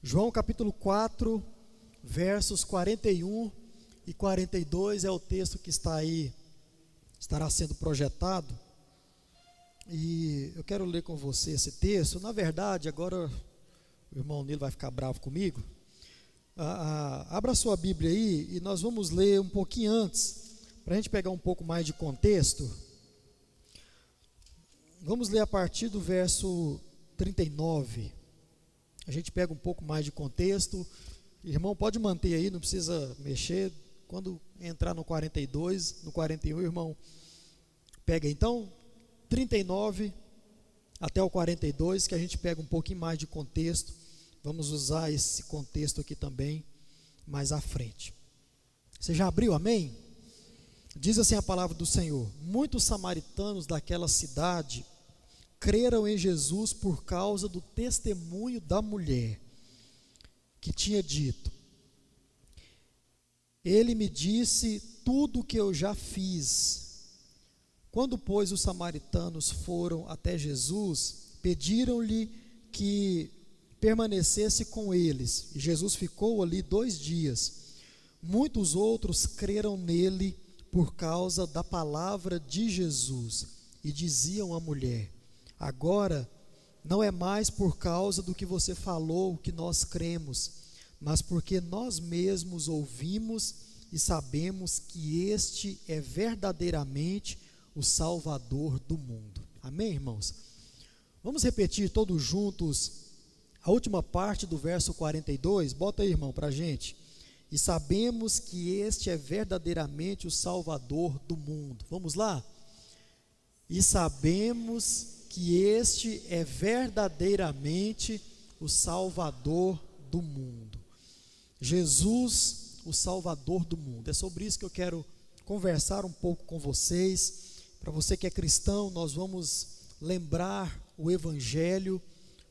João capítulo 4, versos 41 e 42 é o texto que está aí, estará sendo projetado. E eu quero ler com você esse texto. Na verdade, agora o irmão Nilo vai ficar bravo comigo. Abra sua Bíblia aí e nós vamos ler um pouquinho antes, para a gente pegar um pouco mais de contexto. Vamos ler a partir do verso 39. A gente pega um pouco mais de contexto. Irmão, pode manter aí, não precisa mexer. Quando entrar no 42, no 41, irmão, pega então 39 até o 42, que a gente pega um pouquinho mais de contexto. Vamos usar esse contexto aqui também mais à frente. Você já abriu, amém? Diz assim a palavra do Senhor: muitos samaritanos daquela cidade creram em Jesus por causa do testemunho da mulher, que tinha dito: ele me disse tudo o que eu já fiz. Quando, pois, os samaritanos foram até Jesus, pediram-lhe que permanecesse com eles, e Jesus ficou ali 2 dias. Muitos outros creram nele por causa da palavra de Jesus, e diziam à mulher: agora não é mais por causa do que você falou que nós cremos, mas porque nós mesmos ouvimos e sabemos que este é verdadeiramente o Salvador do mundo. Amém, irmãos? Vamos repetir todos juntos a última parte do verso 42. Bota aí, irmão, para a gente. E sabemos que este é verdadeiramente o Salvador do mundo. Vamos lá? E sabemos que este é verdadeiramente o Salvador do mundo. Jesus, o Salvador do mundo. É sobre isso que eu quero conversar um pouco com vocês. Para você que é cristão, nós vamos lembrar o Evangelho.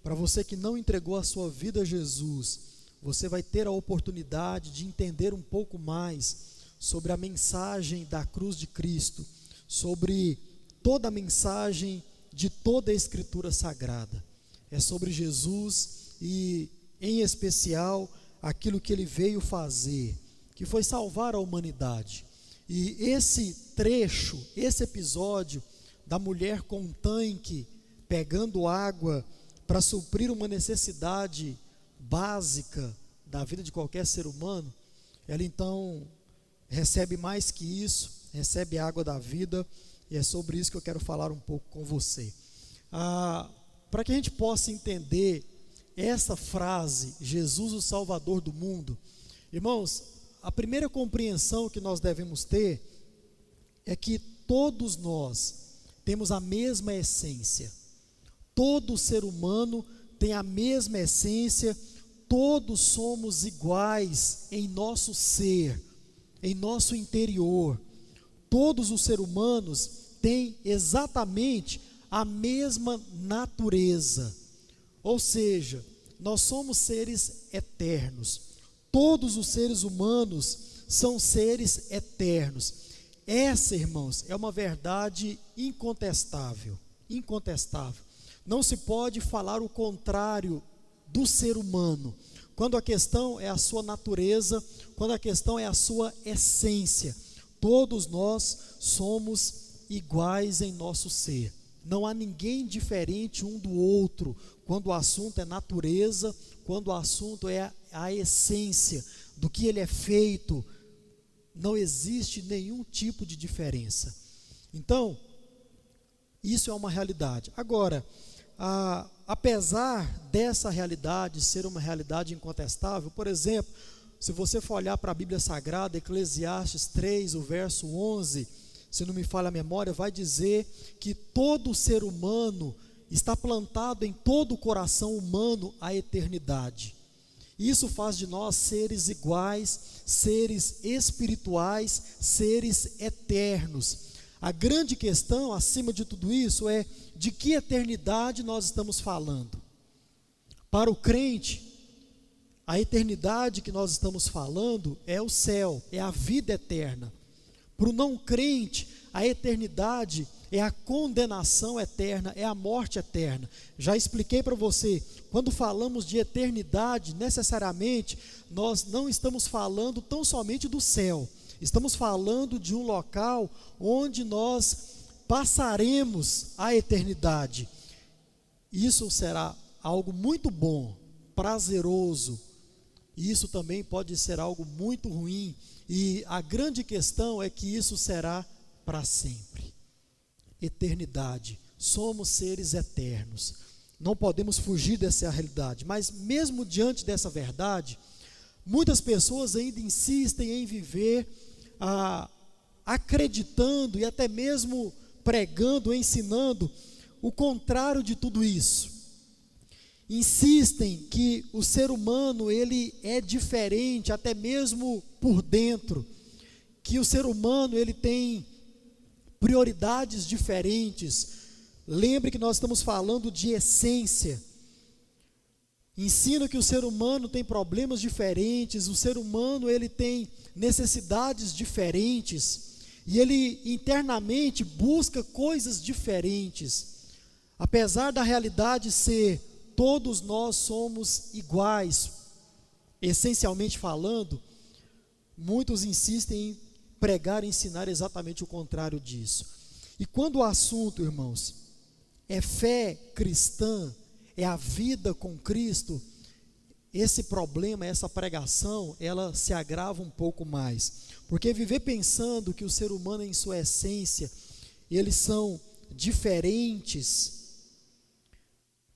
Para você que não entregou a sua vida a Jesus, você vai ter a oportunidade de entender um pouco mais sobre a mensagem da cruz de Cristo, sobre toda a mensagem de toda a Escritura Sagrada. É sobre Jesus e, em especial, aquilo que ele veio fazer, que foi salvar a humanidade. E esse trecho, esse episódio da mulher com um tanque pegando água para suprir uma necessidade básica da vida de qualquer ser humano, ela então recebe mais que isso, recebe a água da vida, e é sobre isso que eu quero falar um pouco com você. Para que a gente possa entender essa frase, Jesus o Salvador do mundo, irmãos, a primeira compreensão que nós devemos ter é que todos nós temos a mesma essência. Todo ser humano tem a mesma essência, todos somos iguais em nosso ser, em nosso interior. Todos os seres humanos têm exatamente a mesma natureza, ou seja, nós somos seres eternos. Todos os seres humanos são seres eternos. Essa, irmãos, é uma verdade incontestável, incontestável. Não se pode falar o contrário do ser humano, quando a questão é a sua natureza, quando a questão é a sua essência. Todos nós somos iguais em nosso ser. Não há ninguém diferente um do outro, quando o assunto é natureza, quando o assunto é a essência do que ele é feito. Não existe nenhum tipo de diferença. Então, isso é uma realidade. Agora, apesar dessa realidade ser uma realidade incontestável, por exemplo, se você for olhar para a Bíblia Sagrada, Eclesiastes 3, o verso 11, se não me falha a memória, vai dizer que todo ser humano está plantado em todo o coração humano a eternidade. Isso faz de nós seres iguais, seres espirituais, seres eternos. A grande questão, acima de tudo isso, é de que eternidade nós estamos falando. Para o crente, a eternidade que nós estamos falando é o céu, é a vida eterna. Para o não crente, a eternidade é a condenação eterna, é a morte eterna. Já expliquei para você, quando falamos de eternidade, necessariamente, nós não estamos falando tão somente do céu, estamos falando de um local onde nós passaremos a eternidade. Isso será algo muito bom, prazeroso, e isso também pode ser algo muito ruim, e a grande questão é que isso será para sempre. Eternidade, somos seres eternos, não podemos fugir dessa realidade, mas mesmo diante dessa verdade, muitas pessoas ainda insistem em viver acreditando e até mesmo pregando, ensinando o contrário de tudo isso. Insistem que o ser humano ele é diferente, até mesmo por dentro, que o ser humano ele tem prioridades diferentes. Lembre que nós estamos falando de essência. Ensina que o ser humano tem problemas diferentes, o ser humano ele tem necessidades diferentes, e ele internamente busca coisas diferentes. Apesar da realidade ser, todos nós somos iguais, essencialmente falando, muitos insistem em pregar e ensinar exatamente o contrário disso. E quando o assunto, irmãos, é fé cristã, é a vida com Cristo, esse problema, essa pregação, ela se agrava um pouco mais. Porque viver pensando que o ser humano em sua essência, eles são diferentes,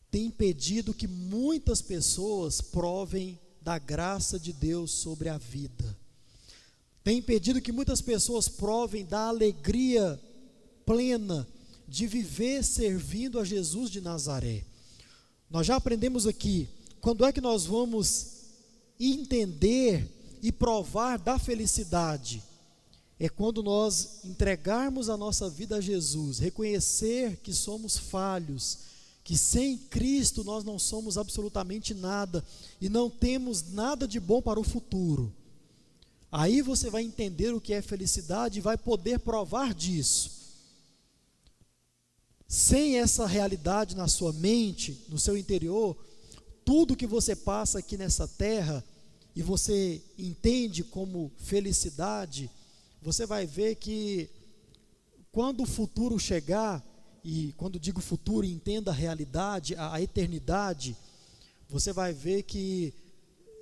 tem impedido que muitas pessoas provem da graça de Deus sobre a vida. Tem impedido que muitas pessoas provem da alegria plena de viver servindo a Jesus de Nazaré. Nós já aprendemos aqui, quando é que nós vamos entender e provar da felicidade? É quando nós entregarmos a nossa vida a Jesus, reconhecer que somos falhos, que sem Cristo nós não somos absolutamente nada e não temos nada de bom para o futuro. Aí você vai entender o que é felicidade e vai poder provar disso. Sem essa realidade na sua mente, no seu interior, tudo que você passa aqui nessa terra e você entende como felicidade, você vai ver que quando o futuro chegar, e quando digo futuro, entenda a realidade, a eternidade, você vai ver que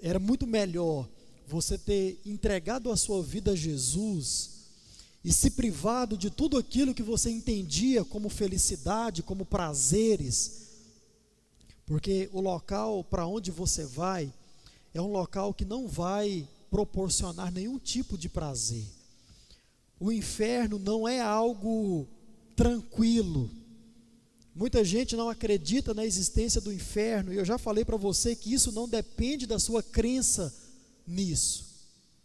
era muito melhor você ter entregado a sua vida a Jesus e se privado de tudo aquilo que você entendia como felicidade, como prazeres, porque o local para onde você vai é um local que não vai proporcionar nenhum tipo de prazer. O inferno não é algo tranquilo. Muita gente não acredita na existência do inferno, e eu já falei para você que isso não depende da sua crença nisso.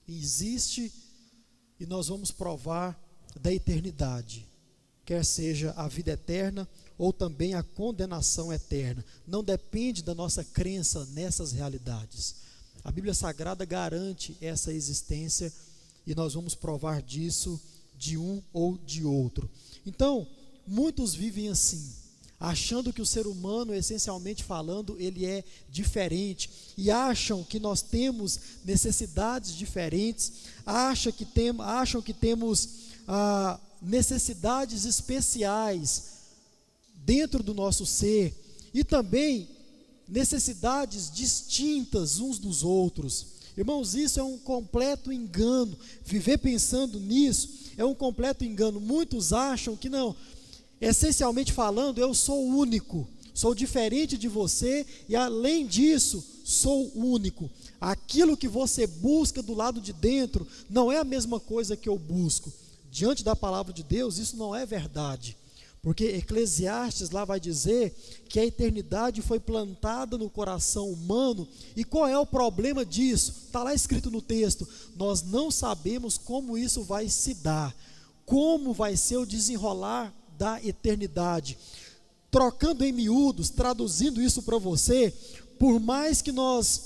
Existe, e nós vamos provar da eternidade, quer seja a vida eterna ou também a condenação eterna. Não depende da nossa crença nessas realidades. A Bíblia Sagrada garante essa existência e nós vamos provar disso de um ou de outro. Então, muitos vivem assim, achando que o ser humano, essencialmente falando, ele é diferente, e acham que nós temos necessidades diferentes, acham que temos necessidades especiais dentro do nosso ser, e também necessidades distintas uns dos outros. Irmãos, isso é um completo engano. Viver pensando nisso é um completo engano. Muitos acham que não, essencialmente falando, eu sou único, sou diferente de você e além disso, sou único. Aquilo que você busca do lado de dentro não é a mesma coisa que eu busco. Diante da palavra de Deus, isso não é verdade. Porque Eclesiastes lá vai dizer que a eternidade foi plantada no coração humano. E qual é o problema disso? Está lá escrito no texto. Nós não sabemos como isso vai se dar. Como vai ser o desenrolar da eternidade. Trocando em miúdos, traduzindo isso para você, por mais que nós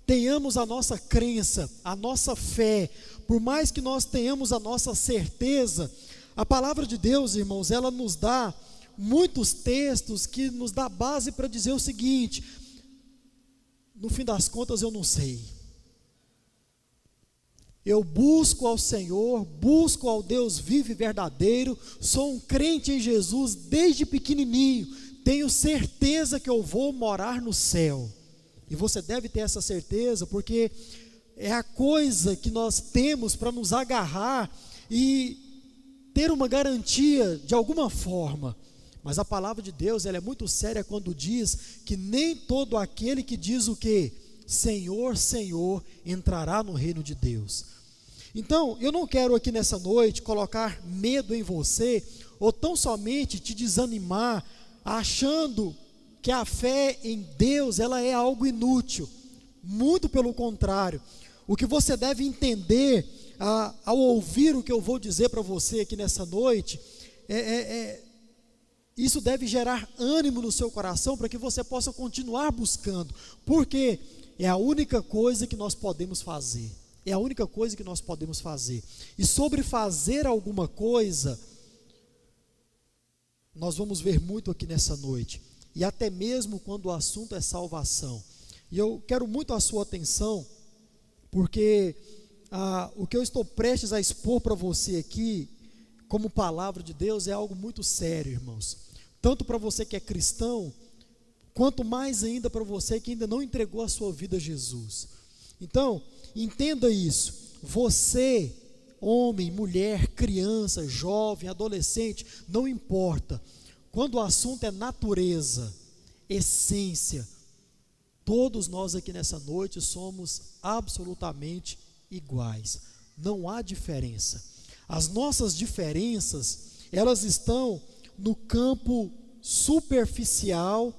tenhamos a nossa crença, a nossa fé, por mais que nós tenhamos a nossa certeza, A palavra de Deus, irmãos, ela nos dá muitos textos que nos dá base para dizer o seguinte: no fim das contas eu não sei. Eu busco ao Senhor, busco ao Deus vivo e verdadeiro, sou um crente em Jesus desde pequenininho, tenho certeza que eu vou morar no céu. E você deve ter essa certeza, porque é a coisa que nós temos para nos agarrar e ter uma garantia de alguma forma. Mas a palavra de Deus, ela é muito séria quando diz que nem todo aquele que diz o quê? Senhor, Senhor, entrará no reino de Deus. Então, eu não quero aqui nessa noite colocar medo em você, ou tão somente te desanimar, achando que a fé em Deus, ela é algo inútil. Muito pelo contrário. O que você deve entender, ao ouvir o que eu vou dizer para você aqui nessa noite, isso deve gerar ânimo no seu coração, para que você possa continuar buscando, porque é a única coisa que nós podemos fazer. É a única coisa que nós podemos fazer. E sobre fazer alguma coisa, nós vamos ver muito aqui nessa noite. E até mesmo quando o assunto é salvação. E eu quero muito a sua atenção, porque o que eu estou prestes a expor para você aqui, como palavra de Deus, é algo muito sério, irmãos. Tanto para você que é cristão, quanto mais ainda para você que ainda não entregou a sua vida a Jesus. Então, entenda isso. Você, homem, mulher, criança, jovem, adolescente, não importa. Quando o assunto é natureza, essência, todos nós aqui nessa noite somos absolutamente iguais. Não há diferença. As nossas diferenças, elas estão no campo superficial,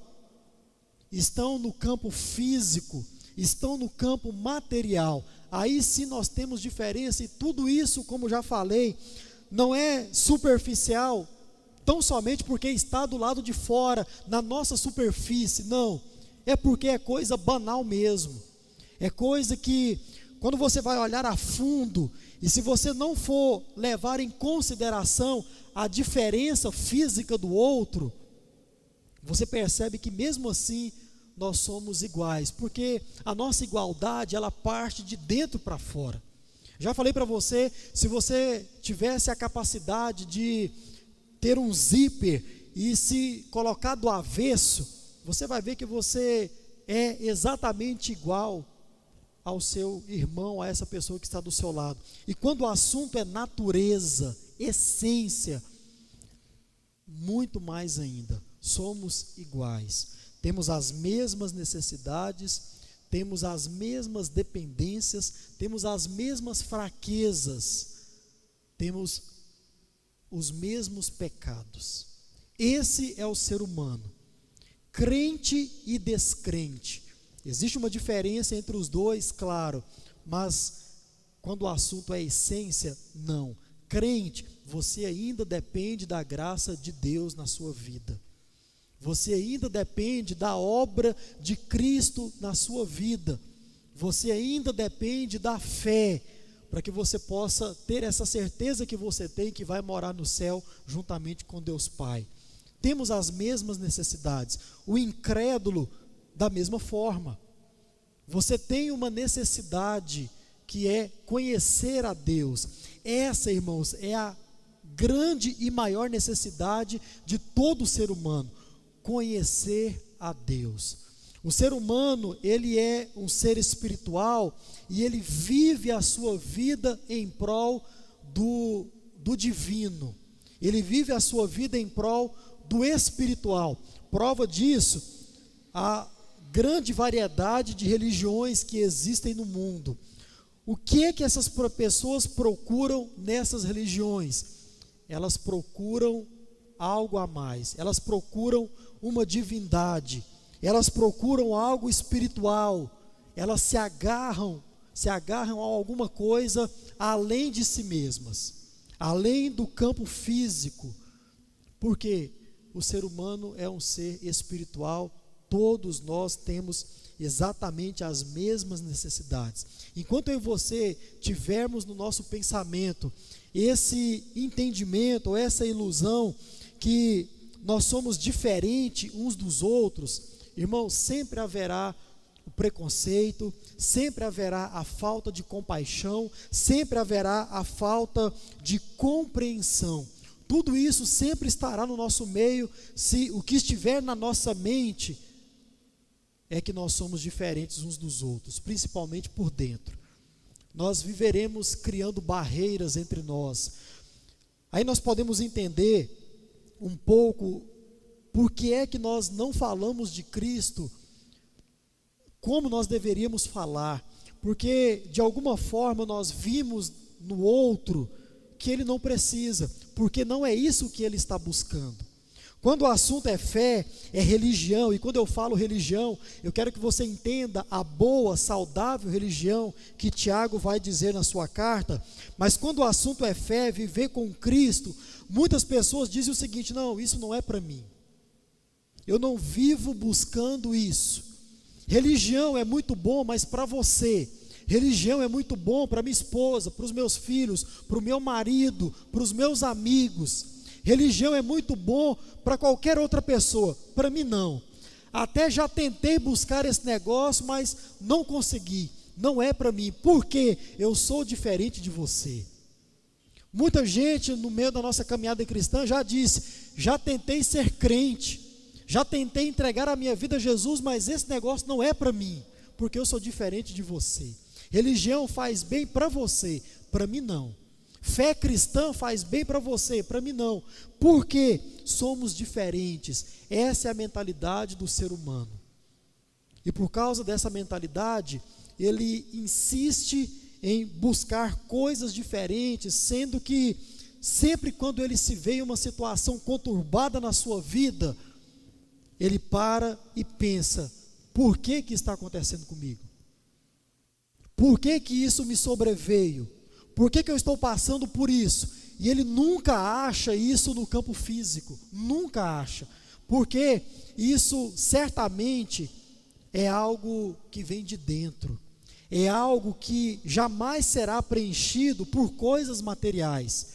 estão no campo físico, estão no campo material. Aí sim nós temos diferença, e tudo isso, como já falei, não é superficial tão somente porque está do lado de fora, na nossa superfície, não, é porque é coisa banal mesmo, é coisa que, quando você vai olhar a fundo, e se você não for levar em consideração a diferença física do outro, você percebe que mesmo assim, nós somos iguais, porque a nossa igualdade, ela parte de dentro para fora. Já falei para você, se você tivesse a capacidade de ter um zíper e se colocar do avesso, você vai ver que você é exatamente igual ao seu irmão, a essa pessoa que está do seu lado. E quando o assunto é natureza, essência, muito mais ainda, somos iguais. Temos as mesmas necessidades, temos as mesmas dependências, temos as mesmas fraquezas, temos os mesmos pecados. Esse é o ser humano, crente e descrente. Existe uma diferença entre os dois, claro, mas quando o assunto é essência, não. Crente, você ainda depende da graça de Deus na sua vida. Você ainda depende da obra de Cristo na sua vida. Você ainda depende da fé, para que você possa ter essa certeza que você tem, que vai morar no céu juntamente com Deus Pai. Temos as mesmas necessidades. O incrédulo, da mesma forma. Você tem uma necessidade que é conhecer a Deus. Essa, irmãos, é a grande e maior necessidade de todo ser humano. Conhecer a Deus. O ser humano, ele é um ser espiritual e ele vive a sua vida em prol do divino. Ele vive a sua vida em prol do espiritual. Prova disso, a grande variedade de religiões que existem no mundo. O que é que essas pessoas procuram nessas religiões? Elas procuram algo a mais, elas procuram uma divindade, elas procuram algo espiritual, elas se agarram a alguma coisa além de si mesmas, além do campo físico, porque o ser humano é um ser espiritual, todos nós temos exatamente as mesmas necessidades. Enquanto eu e você tivermos no nosso pensamento esse entendimento, essa ilusão que nós somos diferentes uns dos outros, irmãos, sempre haverá o preconceito, sempre haverá a falta de compaixão, sempre haverá a falta de compreensão. Tudo isso sempre estará no nosso meio, se o que estiver na nossa mente é que nós somos diferentes uns dos outros, principalmente por dentro. Nós viveremos criando barreiras entre nós. Aí nós podemos entender um pouco por que é que nós não falamos de Cristo como nós deveríamos falar, porque de alguma forma nós vimos no outro que ele não precisa, porque não é isso que ele está buscando. Quando o assunto é fé, é religião, e quando eu falo religião, eu quero que você entenda a boa, saudável religião que Tiago vai dizer na sua carta. Mas quando o assunto é fé, viver com Cristo, muitas pessoas dizem o seguinte: não, isso não é para mim, eu não vivo buscando isso. Religião é muito bom, mas para você. Religião é muito bom para minha esposa, para os meus filhos, para o meu marido, para os meus amigos. Religião é muito bom para qualquer outra pessoa, para mim não. Até já tentei buscar esse negócio, mas não consegui. Não é para mim, porque eu sou diferente de você. Muita gente no meio da nossa caminhada cristã já disse: já tentei ser crente, já tentei entregar a minha vida a Jesus, mas esse negócio não é para mim, porque eu sou diferente de você. Religião faz bem para você, para mim não. Fé cristã faz bem para você, para mim não, porque somos diferentes. Essa é a mentalidade do ser humano. E por causa dessa mentalidade, ele insiste em buscar coisas diferentes, sendo que sempre quando ele se vê em uma situação conturbada na sua vida, ele para e pensa: por que que está acontecendo comigo? Por que que isso me sobreveio? Por que que eu estou passando por isso? E ele nunca acha isso no campo físico, nunca acha, porque isso certamente é algo que vem de dentro, é algo que jamais será preenchido por coisas materiais.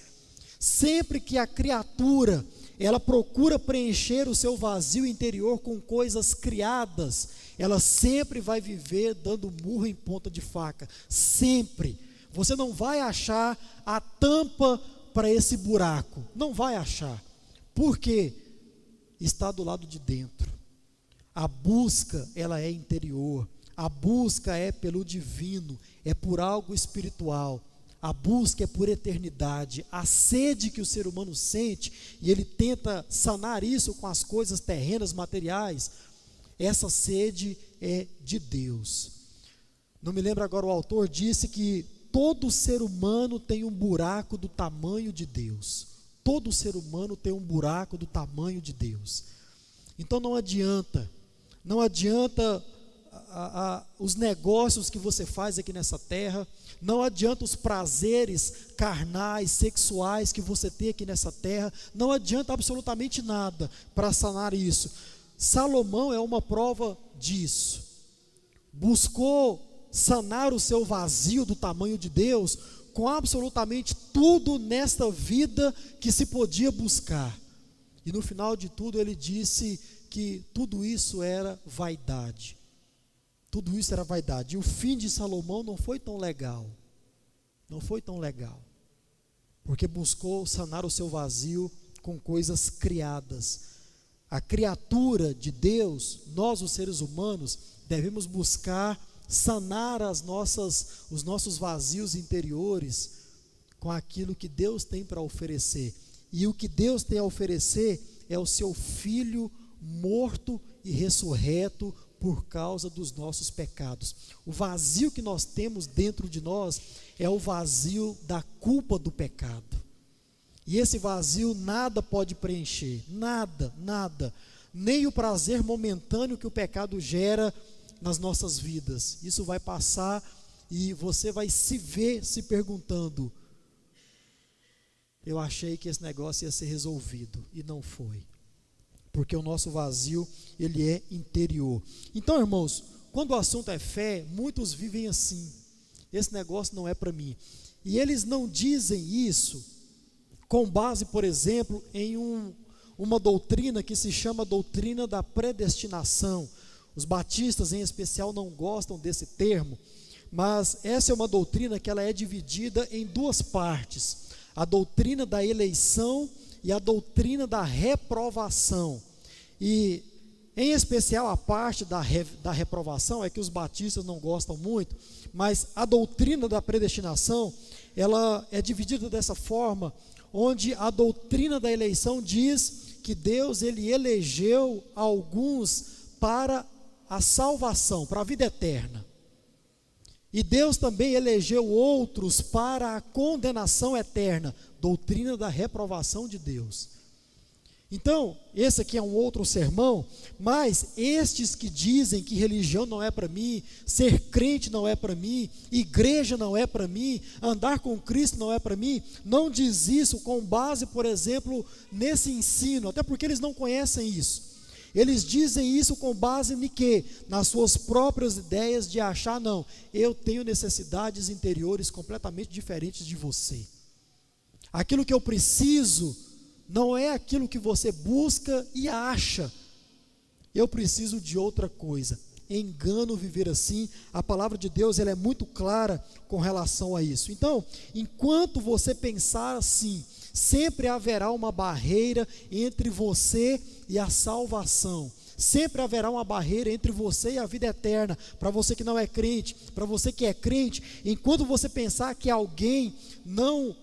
Sempre que a criatura, ela procura preencher o seu vazio interior com coisas criadas, ela sempre vai viver dando murro em ponta de faca, sempre. Você não vai achar a tampa para esse buraco, não vai achar, porque está do lado de dentro. A busca, ela é interior, a busca é pelo divino, é por algo espiritual, a busca é por eternidade. A sede que o ser humano sente, e ele tenta sanar isso com as coisas terrenas, materiais, essa sede é de Deus. Não me lembro agora, o autor disse que todo ser humano tem um buraco do tamanho de Deus. Todo ser humano tem um buraco do tamanho de Deus. Então não adianta os negócios que você faz aqui nessa terra, não adianta os prazeres carnais, sexuais que você tem aqui nessa terra, não adianta absolutamente nada para sanar isso. Salomão é uma prova disso. Buscou sanar o seu vazio do tamanho de Deus com absolutamente tudo nesta vida que se podia buscar. E no final de tudo ele disse que tudo isso era vaidade. Tudo isso era vaidade. E o fim de Salomão não foi tão legal. Não foi tão legal. Porque buscou sanar o seu vazio com coisas criadas. A criatura de Deus, nós os seres humanos, devemos buscar sanar os nossos vazios interiores com aquilo que Deus tem para oferecer. E o que Deus tem a oferecer é o seu Filho morto e ressurreto por causa dos nossos pecados. O vazio que nós temos dentro de nós é o vazio da culpa do pecado. E esse vazio nada pode preencher, nada, nada. Nem o prazer momentâneo que o pecado gera nas nossas vidas. Isso vai passar e você vai se ver se perguntando: eu achei que esse negócio ia ser resolvido, e não foi. Porque o nosso vazio, ele é interior. Então, irmãos, quando o assunto é fé, muitos vivem assim: esse negócio não é para mim. E eles não dizem isso com base, por exemplo, em uma doutrina que se chama doutrina da predestinação. Os batistas, em especial, não gostam desse termo, mas essa é uma doutrina que ela é dividida em duas partes: a doutrina da eleição e a doutrina da reprovação. E, em especial, a parte da reprovação é que os batistas não gostam muito, mas a doutrina da predestinação, ela é dividida dessa forma, onde a doutrina da eleição diz que Deus, ele elegeu alguns para a salvação, para a vida eterna. E Deus também elegeu outros para a condenação eterna, doutrina da reprovação de Deus. Então, esse aqui é um outro sermão, mas estes que dizem que religião não é para mim, ser crente não é para mim, igreja não é para mim, andar com Cristo não é para mim, não diz isso com base, por exemplo, nesse ensino, até porque eles não conhecem isso. Eles dizem isso com base em quê? Nas suas próprias ideias de achar, não, eu tenho necessidades interiores completamente diferentes de você. Aquilo que eu preciso não é aquilo que você busca e acha. Eu preciso de outra coisa. É engano viver assim. A palavra de Deus, ela é muito clara com relação a isso. Então, enquanto você pensar assim, sempre haverá uma barreira entre você e a salvação. Sempre haverá uma barreira entre você e a vida eterna. Para você que não é crente, para você que é crente, enquanto você pensar que alguém não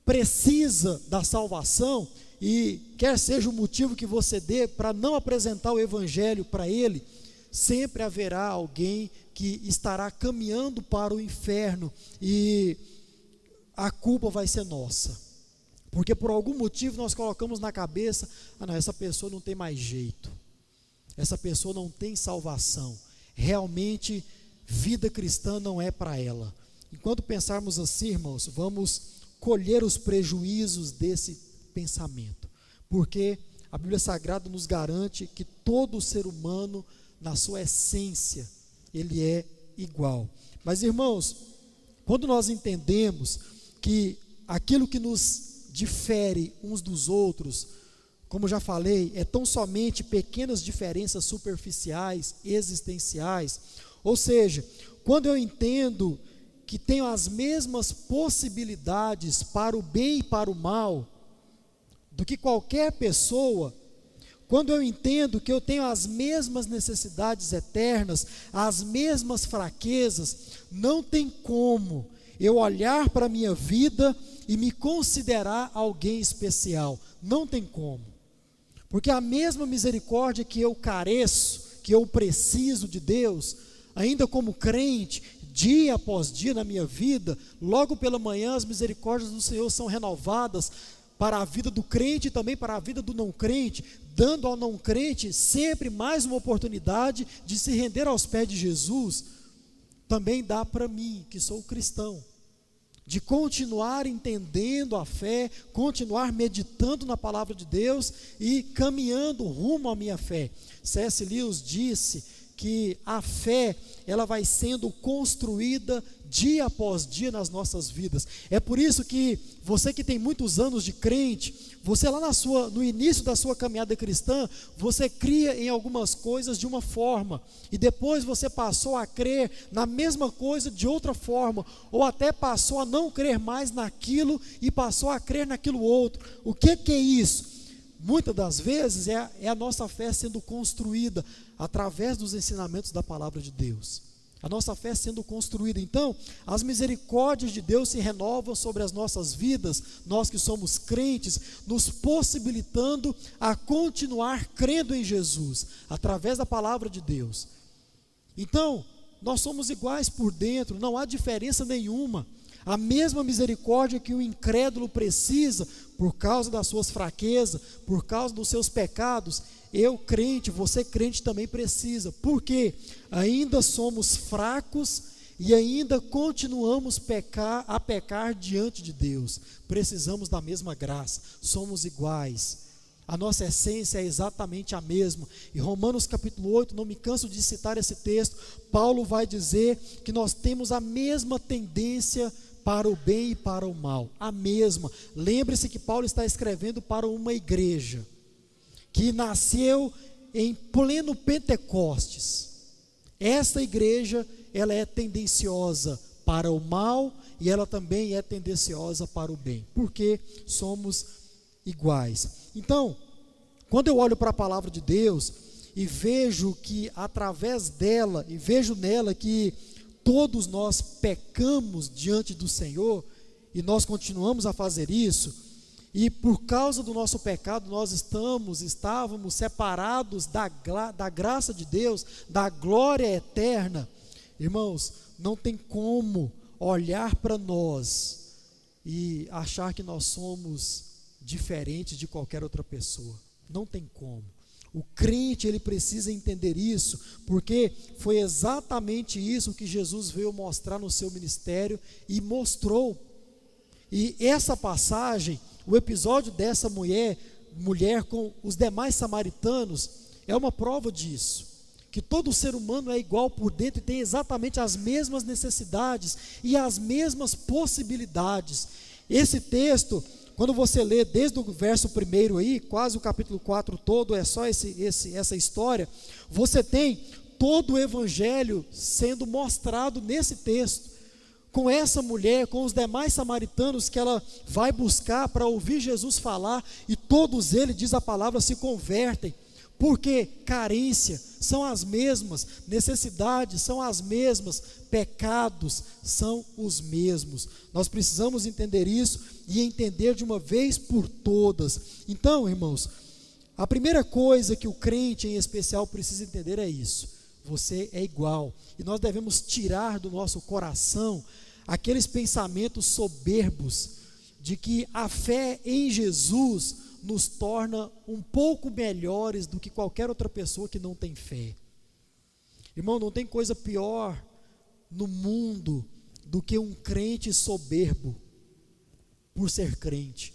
precisa da salvação, e quer seja o motivo que você dê para não apresentar o evangelho para ele, sempre haverá alguém que estará caminhando para o inferno, e a culpa vai ser nossa, porque por algum motivo nós colocamos na cabeça: ah não, essa pessoa não tem mais jeito, essa pessoa não tem salvação, realmente vida cristã não é para ela. Enquanto pensarmos assim, irmãos, vamos colher os prejuízos desse pensamento, porque a Bíblia Sagrada nos garante que todo ser humano, na sua essência, ele é igual. Mas, irmãos, quando nós entendemos que aquilo que nos difere uns dos outros, como já falei, é tão somente pequenas diferenças superficiais, existenciais, ou seja, quando eu entendo que tenho as mesmas possibilidades para o bem e para o mal do que qualquer pessoa, quando eu entendo que eu tenho as mesmas necessidades eternas, as mesmas fraquezas, não tem como eu olhar para a minha vida e me considerar alguém especial. Não tem como, porque a mesma misericórdia que eu careço, que eu preciso de Deus, ainda como crente, dia após dia na minha vida, logo pela manhã as misericórdias do Senhor são renovadas para a vida do crente e também para a vida do não crente, dando ao não crente sempre mais uma oportunidade de se render aos pés de Jesus. Também dá para mim, que sou cristão, de continuar entendendo a fé, continuar meditando na palavra de Deus e caminhando rumo à minha fé. C.S. Lewis disse que a fé, ela vai sendo construída dia após dia nas nossas vidas. É por isso que você que tem muitos anos de crente, você lá no início da sua caminhada cristã, você cria em algumas coisas de uma forma, e depois você passou a crer na mesma coisa de outra forma, ou até passou a não crer mais naquilo e passou a crer naquilo outro. O que é isso? Muitas das vezes é a nossa fé sendo construída através dos ensinamentos da palavra de Deus. A nossa fé sendo construída. Então, as misericórdias de Deus se renovam sobre as nossas vidas, nós que somos crentes, nos possibilitando a continuar crendo em Jesus, através da palavra de Deus. Então, nós somos iguais por dentro, não há diferença nenhuma. A mesma misericórdia que o incrédulo precisa, por causa das suas fraquezas, por causa dos seus pecados, eu crente, você crente também precisa. Por quê? Ainda somos fracos e ainda continuamos a pecar diante de Deus. Precisamos da mesma graça, somos iguais. A nossa essência é exatamente a mesma. Em Romanos capítulo 8, não me canso de citar esse texto, Paulo vai dizer que nós temos a mesma tendência para o bem e para o mal, a mesma. Lembre-se que Paulo está escrevendo para uma igreja que nasceu em pleno Pentecostes. Essa igreja, ela é tendenciosa para o mal e ela também é tendenciosa para o bem, porque somos iguais. Então, quando eu olho para a palavra de Deus e vejo que através dela, e vejo nela que todos nós pecamos diante do Senhor, e nós continuamos a fazer isso, e por causa do nosso pecado nós estávamos separados da graça de Deus, da glória eterna. Irmãos, não tem como olhar para nós e achar que nós somos diferentes de qualquer outra pessoa. Não tem como. O crente, ele precisa entender isso, porque foi exatamente isso que Jesus veio mostrar no seu ministério e mostrou. E essa passagem, o episódio dessa mulher com os demais samaritanos, é uma prova disso, que todo ser humano é igual por dentro e tem exatamente as mesmas necessidades e as mesmas possibilidades. Esse texto, quando você lê desde o verso 1 aí, quase o capítulo 4 todo, é só essa história, você tem todo o evangelho sendo mostrado nesse texto, com essa mulher, com os demais samaritanos que ela vai buscar para ouvir Jesus falar, e todos eles, diz a palavra, se convertem, porque carência são as mesmas, necessidades são as mesmas, pecados são os mesmos. Nós precisamos entender isso e entender de uma vez por todas. Então, irmãos, a primeira coisa que o crente em especial precisa entender é isso: você é igual, e nós devemos tirar do nosso coração aqueles pensamentos soberbos de que a fé em Jesus nos torna um pouco melhores do que qualquer outra pessoa que não tem fé. Irmão, não tem coisa pior no mundo do que um crente soberbo por ser crente.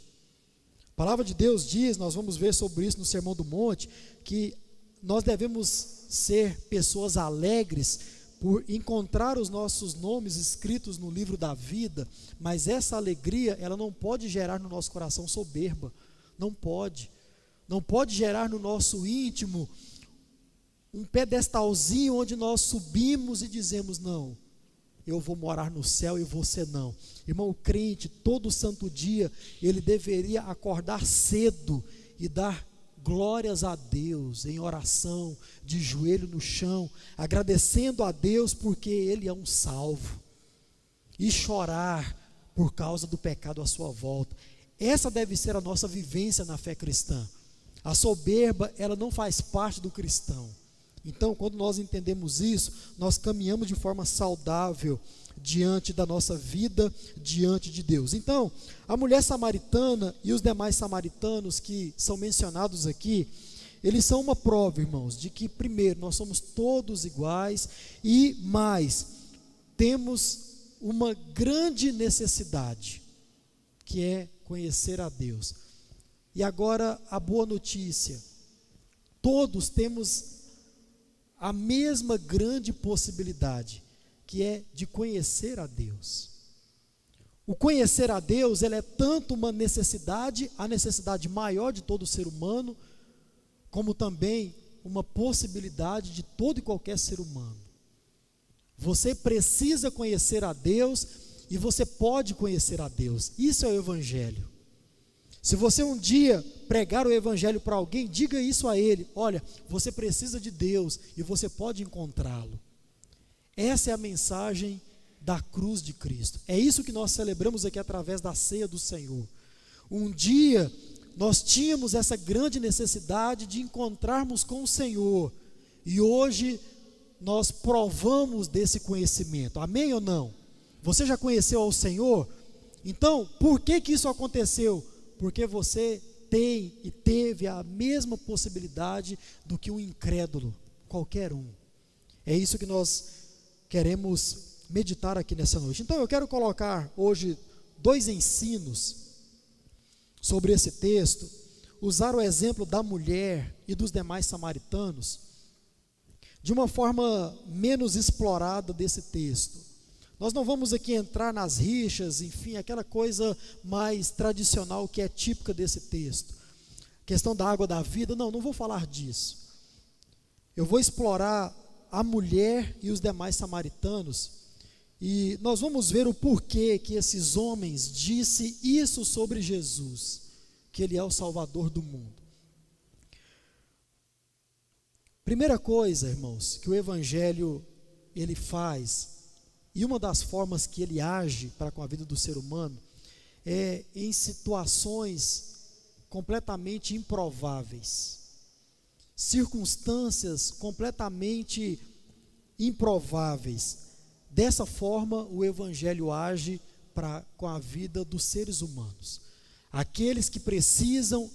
A palavra de Deus diz, nós vamos ver sobre isso no Sermão do Monte, que nós devemos ser pessoas alegres por encontrar os nossos nomes escritos no livro da vida, mas essa alegria, ela não pode gerar no nosso coração soberba. Não pode gerar no nosso íntimo um pedestalzinho onde nós subimos e dizemos: não, eu vou morar no céu e você não. Irmão, o crente, todo santo dia, ele deveria acordar cedo e dar glórias a Deus em oração, de joelho no chão, agradecendo a Deus porque Ele é um salvo, e chorar por causa do pecado à sua volta. Essa deve ser a nossa vivência na fé cristã. A soberba, ela não faz parte do cristão. Então, quando nós entendemos isso, nós caminhamos de forma saudável diante da nossa vida, diante de Deus. Então, a mulher samaritana e os demais samaritanos que são mencionados aqui, eles são uma prova, irmãos, de que, primeiro, nós somos todos iguais e mais, temos uma grande necessidade, que é conhecer a Deus. E agora a boa notícia: todos temos a mesma grande possibilidade, que é de conhecer a Deus. O conhecer a Deus, ele é tanto uma necessidade, a necessidade maior de todo ser humano, como também uma possibilidade de todo e qualquer ser humano. Você precisa conhecer a Deus e você pode conhecer a Deus. Isso é o Evangelho. Se você um dia pregar o Evangelho para alguém, diga isso a ele: olha, você precisa de Deus e você pode encontrá-lo. Essa é a mensagem da cruz de Cristo. É isso que nós celebramos aqui através da ceia do Senhor. Um dia nós tínhamos essa grande necessidade de encontrarmos com o Senhor, e hoje nós provamos desse conhecimento. Amém ou não? Você já conheceu ao Senhor? Então, por que isso aconteceu? Porque você tem e teve a mesma possibilidade do que um incrédulo, qualquer um. É isso que nós queremos meditar aqui nessa noite. Então eu quero colocar hoje 2 ensinos sobre esse texto. usar o exemplo da mulher e dos demais samaritanos de uma forma menos explorada desse texto. Nós não vamos aqui entrar nas rixas, enfim, aquela coisa mais tradicional que é típica desse texto. Questão da água da vida, não vou falar disso. Eu vou explorar a mulher e os demais samaritanos, e nós vamos ver o porquê que esses homens disseram isso sobre Jesus, que Ele é o Salvador do mundo. Primeira coisa, irmãos, que o Evangelho ele faz, e uma das formas que ele age para com a vida do ser humano, é em situações completamente improváveis, circunstâncias completamente improváveis. Dessa forma, o Evangelho age com a vida dos seres humanos. Aqueles que precisam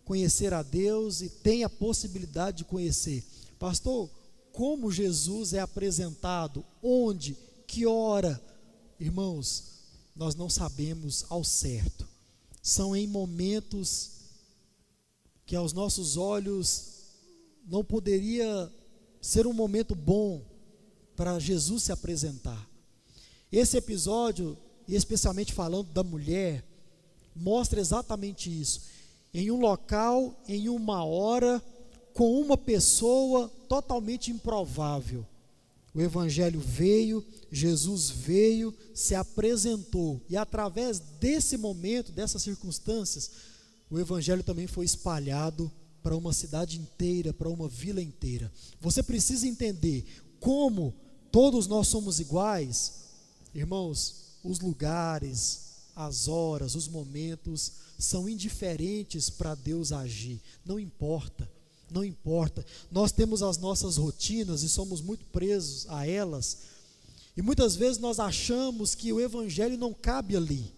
conhecer a Deus e têm a possibilidade de conhecer. Pastor, como Jesus é apresentado? Onde? Que hora? Irmãos, nós não sabemos ao certo. São em momentos que aos nossos olhos não poderia ser um momento bom para Jesus se apresentar. Esse episódio, e especialmente falando da mulher, mostra exatamente isso. Em um local, em uma hora, com uma pessoa totalmente improvável. O Evangelho veio, Jesus veio, se apresentou, e através desse momento, dessas circunstâncias, o Evangelho também foi espalhado para uma cidade inteira, para uma vila inteira. Você precisa entender como todos nós somos iguais, irmãos. Os lugares, as horas, os momentos são indiferentes para Deus agir. Não importa. Nós temos as nossas rotinas e somos muito presos a elas. E muitas vezes nós achamos que o Evangelho não cabe ali.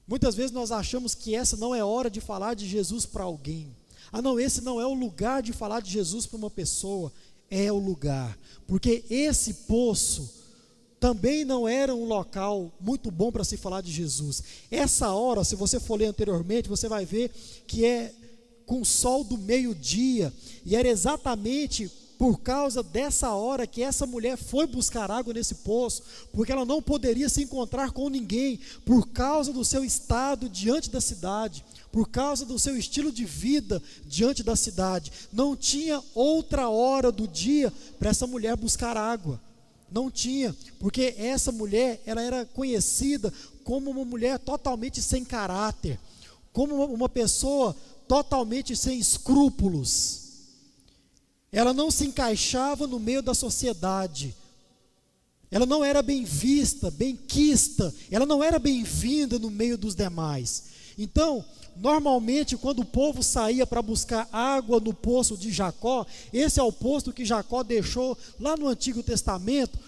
Muitas vezes nós achamos que essa não é hora de falar de Jesus para alguém. Não, esse não é o lugar de falar de Jesus para uma pessoa. É o lugar. Porque esse poço também não era um local muito bom para se falar de Jesus. Essa hora, se você for ler anteriormente, você vai ver que é com o sol do meio-dia, e era exatamente por causa dessa hora que essa mulher foi buscar água nesse poço, porque ela não poderia se encontrar com ninguém, por causa do seu estado diante da cidade, por causa do seu estilo de vida diante da cidade. Não tinha outra hora do dia para essa mulher buscar água. Não tinha, porque essa mulher, ela era conhecida como uma mulher totalmente sem caráter, como uma pessoa totalmente sem escrúpulos. Ela não se encaixava no meio da sociedade, ela não era bem vista, bem quista, ela não era bem-vinda no meio dos demais. Então, normalmente quando o povo saía para buscar água no poço de Jacó, esse é o poço que Jacó deixou lá no Antigo Testamento,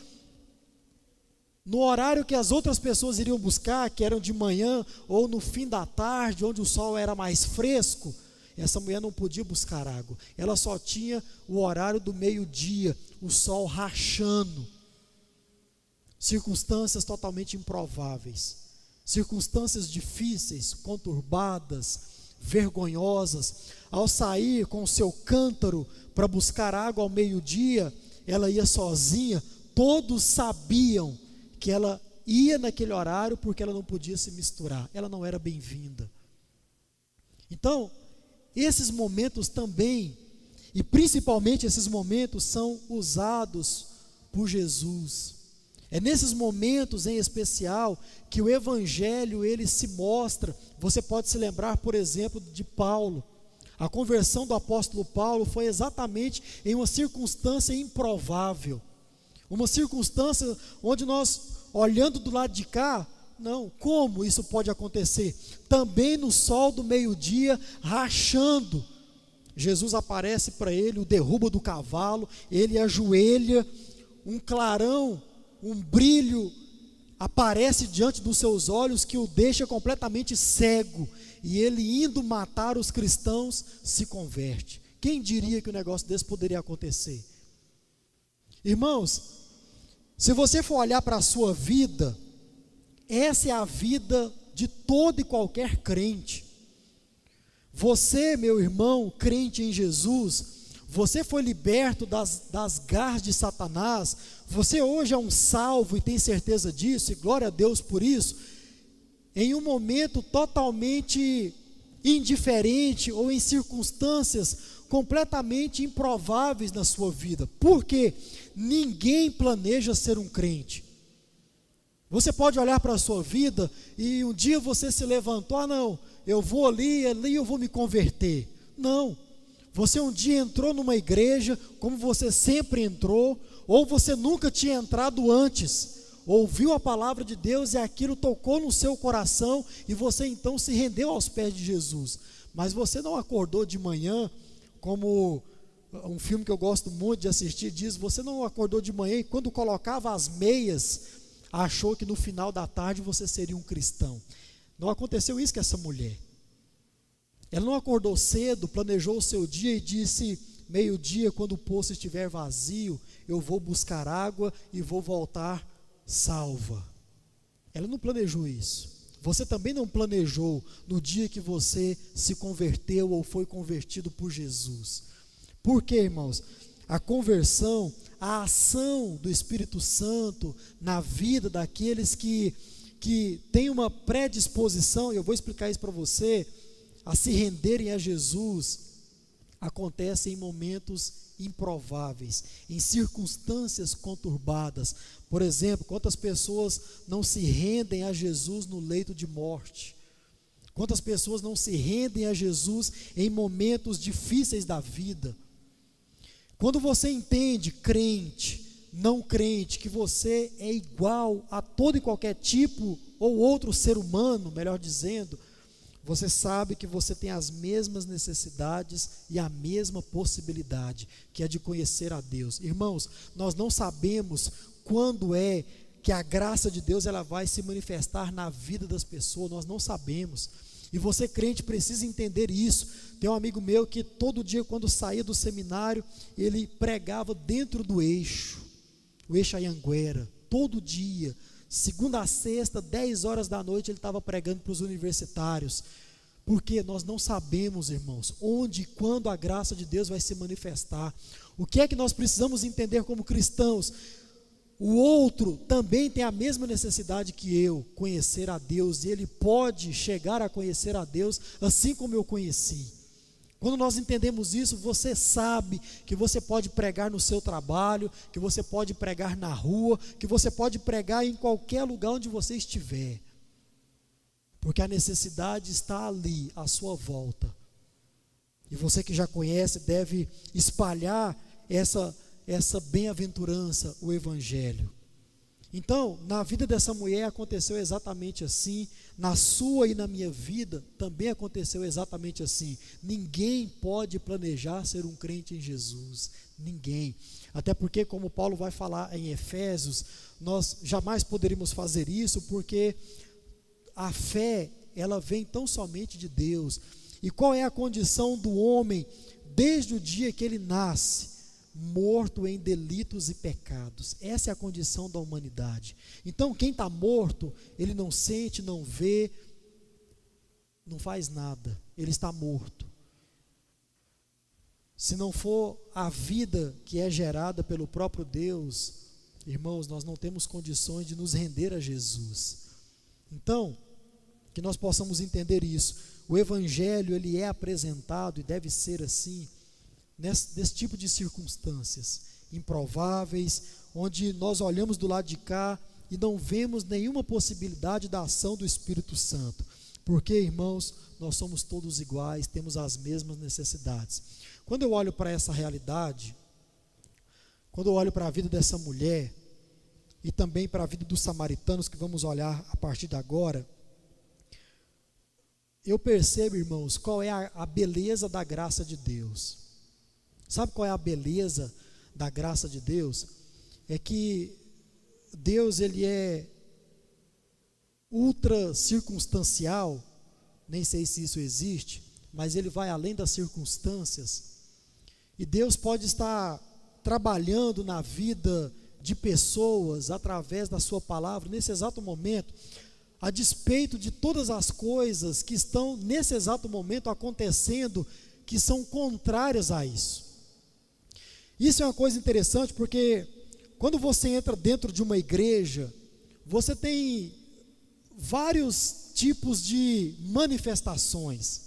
no horário que as outras pessoas iriam buscar, que eram de manhã ou no fim da tarde, onde o sol era mais fresco. Essa mulher não podia buscar água, ela só tinha o horário do meio-dia, o sol rachando. Circunstâncias totalmente improváveis, circunstâncias difíceis, conturbadas, vergonhosas. Ao sair com o seu cântaro para buscar água ao meio-dia, ela ia sozinha. Todos sabiam que ela ia naquele horário porque ela não podia se misturar, ela não era bem-vinda. Então, esses momentos também, e principalmente esses momentos, são usados por Jesus. É nesses momentos em especial que o Evangelho ele se mostra. Você pode se lembrar, por exemplo, de Paulo. A conversão do apóstolo Paulo foi exatamente em uma circunstância improvável, uma circunstância onde nós, olhando do lado de cá, não, como isso pode acontecer? Também no sol do meio-dia, rachando, Jesus aparece para ele, o derruba do cavalo, ele ajoelha, um clarão, um brilho aparece diante dos seus olhos que o deixa completamente cego, e ele indo matar os cristãos, se converte. Quem diria que um negócio desse poderia acontecer? Irmãos, se você for olhar para a sua vida, essa é a vida de todo e qualquer crente. Você, meu irmão, crente em Jesus, você foi liberto das garras de Satanás, você hoje é um salvo e tem certeza disso, e glória a Deus por isso, em um momento totalmente indiferente ou em circunstâncias completamente improváveis na sua vida. Por quê? Ninguém planeja ser um crente. Você pode olhar para a sua vida e um dia você se levantou, não, eu vou ali eu vou me converter. Não, você um dia entrou numa igreja, como você sempre entrou, ou você nunca tinha entrado antes, ouviu a palavra de Deus e aquilo tocou no seu coração, e você então se rendeu aos pés de Jesus. Mas você não acordou de manhã, como um filme que eu gosto muito de assistir diz, você não acordou de manhã e quando colocava as meias, achou que no final da tarde você seria um cristão. Não aconteceu isso com essa mulher. Ela não acordou cedo, planejou o seu dia e disse, meio-dia, quando o poço estiver vazio, eu vou buscar água e vou voltar salva. Ela não planejou isso. Você também não planejou no dia que você se converteu ou foi convertido por Jesus. Por quê, irmãos? A conversão, a ação do Espírito Santo na vida daqueles que têm uma predisposição, e eu vou explicar isso para você, a se renderem a Jesus, acontece em momentos improváveis, em circunstâncias conturbadas. Por exemplo, quantas pessoas não se rendem a Jesus no leito de morte? Quantas pessoas não se rendem a Jesus em momentos difíceis da vida? Quando você entende, crente, não crente, que você é igual a todo e qualquer tipo ou outro ser humano, melhor dizendo, você sabe que você tem as mesmas necessidades e a mesma possibilidade, que é de conhecer a Deus. Irmãos, nós não sabemos quando é que a graça de Deus ela vai se manifestar na vida das pessoas, nós não sabemos. E você, crente, precisa entender isso. Tem um amigo meu que todo dia, quando saía do seminário, ele pregava dentro do eixo, o eixo Anhanguera, todo dia, segunda a sexta, 10 horas da noite, ele estava pregando para os universitários, porque nós não sabemos, irmãos, onde e quando a graça de Deus vai se manifestar. O que é que nós precisamos entender como cristãos? O outro também tem a mesma necessidade que eu, conhecer a Deus, e ele pode chegar a conhecer a Deus assim como eu conheci. Quando nós entendemos isso, você sabe que você pode pregar no seu trabalho, que você pode pregar na rua, que você pode pregar em qualquer lugar onde você estiver, porque a necessidade está ali, à sua volta, e você que já conhece deve espalhar essa bem-aventurança, o Evangelho. Então, na vida dessa mulher aconteceu exatamente assim, na sua e na minha vida também aconteceu exatamente assim. Ninguém pode planejar ser um crente em Jesus, ninguém. Até porque, como Paulo vai falar em Efésios, nós jamais poderíamos fazer isso, porque a fé, ela vem tão somente de Deus. E qual é a condição do homem desde o dia que ele nasce? Morto em delitos e pecados. Essa é a condição da humanidade. Então quem está morto, ele não sente, não vê, não faz nada, ele está morto. Se não for a vida que é gerada pelo próprio Deus, irmãos, nós não temos condições de nos render a Jesus. Então, que nós possamos entender isso. O Evangelho, ele é apresentado e deve ser assim, desse tipo de circunstâncias improváveis, onde nós olhamos do lado de cá e não vemos nenhuma possibilidade da ação do Espírito Santo, porque, irmãos, nós somos todos iguais, temos as mesmas necessidades. Quando eu olho para essa realidade, quando eu olho para a vida dessa mulher e também para a vida dos samaritanos, que vamos olhar a partir de agora, eu percebo, irmãos, qual é a beleza da graça de Deus. Sabe qual é a beleza da graça de Deus? É que Deus, ele é ultra circunstancial, nem sei se isso existe, mas ele vai além das circunstâncias, e Deus pode estar trabalhando na vida de pessoas através da sua palavra. Nesse exato momento, a despeito de todas as coisas que estão nesse exato momento acontecendo, que são contrárias a isso. Isso é uma coisa interessante, porque quando você entra dentro de uma igreja, você tem vários tipos de manifestações.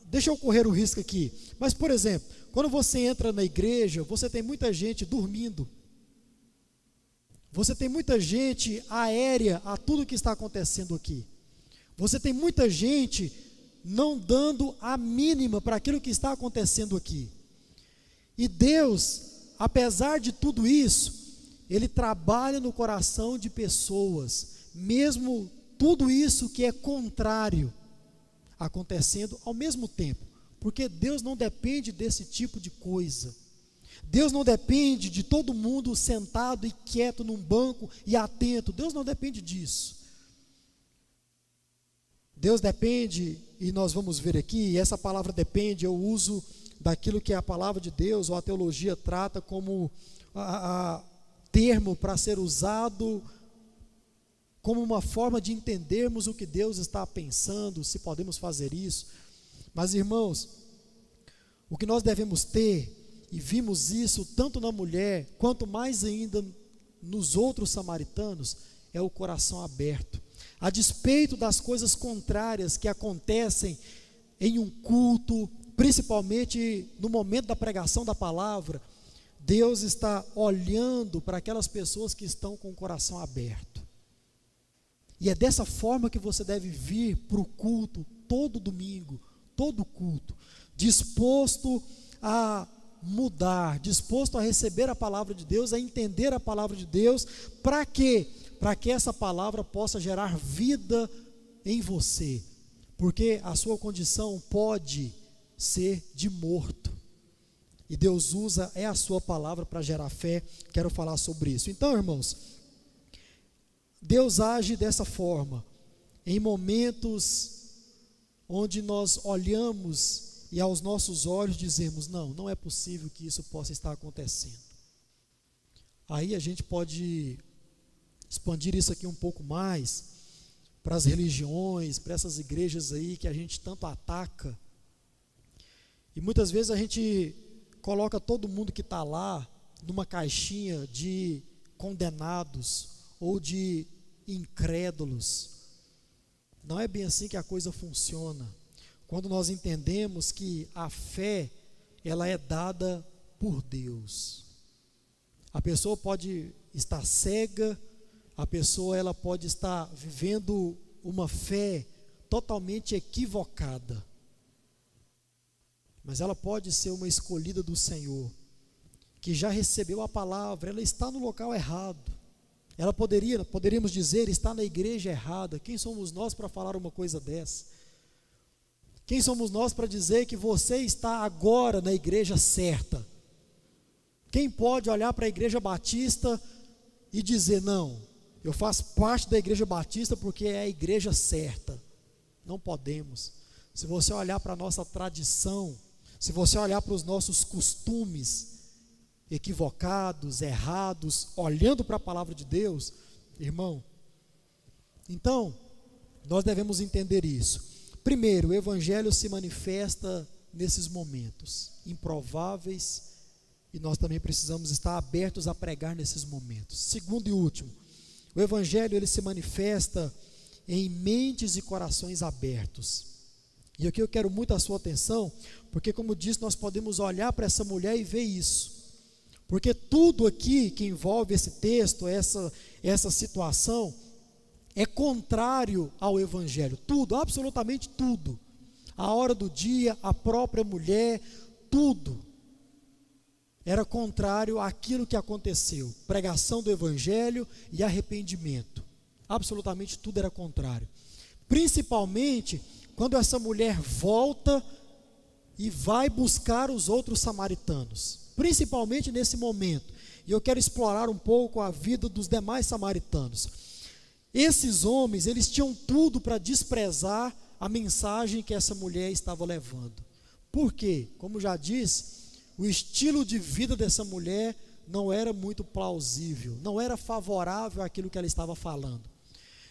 Deixa eu correr o risco aqui, mas por exemplo, quando você entra na igreja, você tem muita gente dormindo, você tem muita gente aérea a tudo que está acontecendo aqui, você tem muita gente não dando a mínima para aquilo que está acontecendo aqui. E Deus, apesar de tudo isso, Ele trabalha no coração de pessoas, mesmo tudo isso que é contrário acontecendo ao mesmo tempo, porque Deus não depende desse tipo de coisa. Deus não depende de todo mundo sentado e quieto num banco e atento. Deus não depende disso. Deus depende, e nós vamos ver aqui, e essa palavra depende, eu uso daquilo que a palavra de Deus ou a teologia trata como termo para ser usado como uma forma de entendermos o que Deus está pensando, se podemos fazer isso. Mas irmãos, o que nós devemos ter, e vimos isso tanto na mulher, quanto mais ainda nos outros samaritanos, é o coração aberto. A despeito das coisas contrárias que acontecem em um culto, principalmente no momento da pregação da palavra, Deus está olhando para aquelas pessoas que estão com o coração aberto. E é dessa forma que você deve vir para o culto, todo domingo, todo culto, disposto a mudar, disposto a receber a palavra de Deus, a entender a palavra de Deus. Para quê? Para que essa palavra possa gerar vida em você, porque a sua condição pode ser de morto, e Deus usa a sua palavra para gerar fé. Quero falar sobre isso. Então, irmãos, Deus age dessa forma, em momentos onde nós olhamos e aos nossos olhos dizemos, não é possível que isso possa estar acontecendo. Aí a gente pode expandir isso aqui um pouco mais, para as religiões, para essas igrejas aí que a gente tanto ataca, e muitas vezes a gente coloca todo mundo que está lá numa caixinha de condenados, ou de incrédulos. Não é bem assim que a coisa funciona. Quando nós entendemos que a fé, ela é dada por Deus. A pessoa pode estar cega, a pessoa ela pode estar vivendo uma fé totalmente equivocada, mas ela pode ser uma escolhida do Senhor, que já recebeu a palavra, ela está no local errado. Ela poderíamos dizer, está na igreja errada. Quem somos nós para falar uma coisa dessa? Quem somos nós para dizer que você está agora na igreja certa? Quem pode olhar para a igreja batista e dizer, não, eu faço parte da igreja batista porque é a igreja certa? Não podemos. Se você olhar para a nossa tradição, se você olhar para os nossos costumes equivocados, errados, olhando para a palavra de Deus, irmão, então, nós devemos entender isso. Primeiro, o evangelho se manifesta nesses momentos improváveis, e nós também precisamos estar abertos a pregar nesses momentos. Segundo e último, o evangelho ele se manifesta em mentes e corações abertos. E aqui eu quero muito a sua atenção, porque como disse, nós podemos olhar para essa mulher e ver isso. Porque tudo aqui que envolve esse texto, essa situação, é contrário ao evangelho. Tudo, absolutamente tudo. A hora do dia, a própria mulher, tudo era contrário àquilo que aconteceu. Pregação do evangelho e arrependimento. Absolutamente tudo era contrário. Principalmente quando essa mulher volta e vai buscar os outros samaritanos. Principalmente nesse momento, e eu quero explorar um pouco a vida dos demais samaritanos. Esses homens, eles tinham tudo para desprezar a mensagem que essa mulher estava levando. Por quê? Como já disse, o estilo de vida dessa mulher não era muito plausível, não era favorável àquilo que ela estava falando.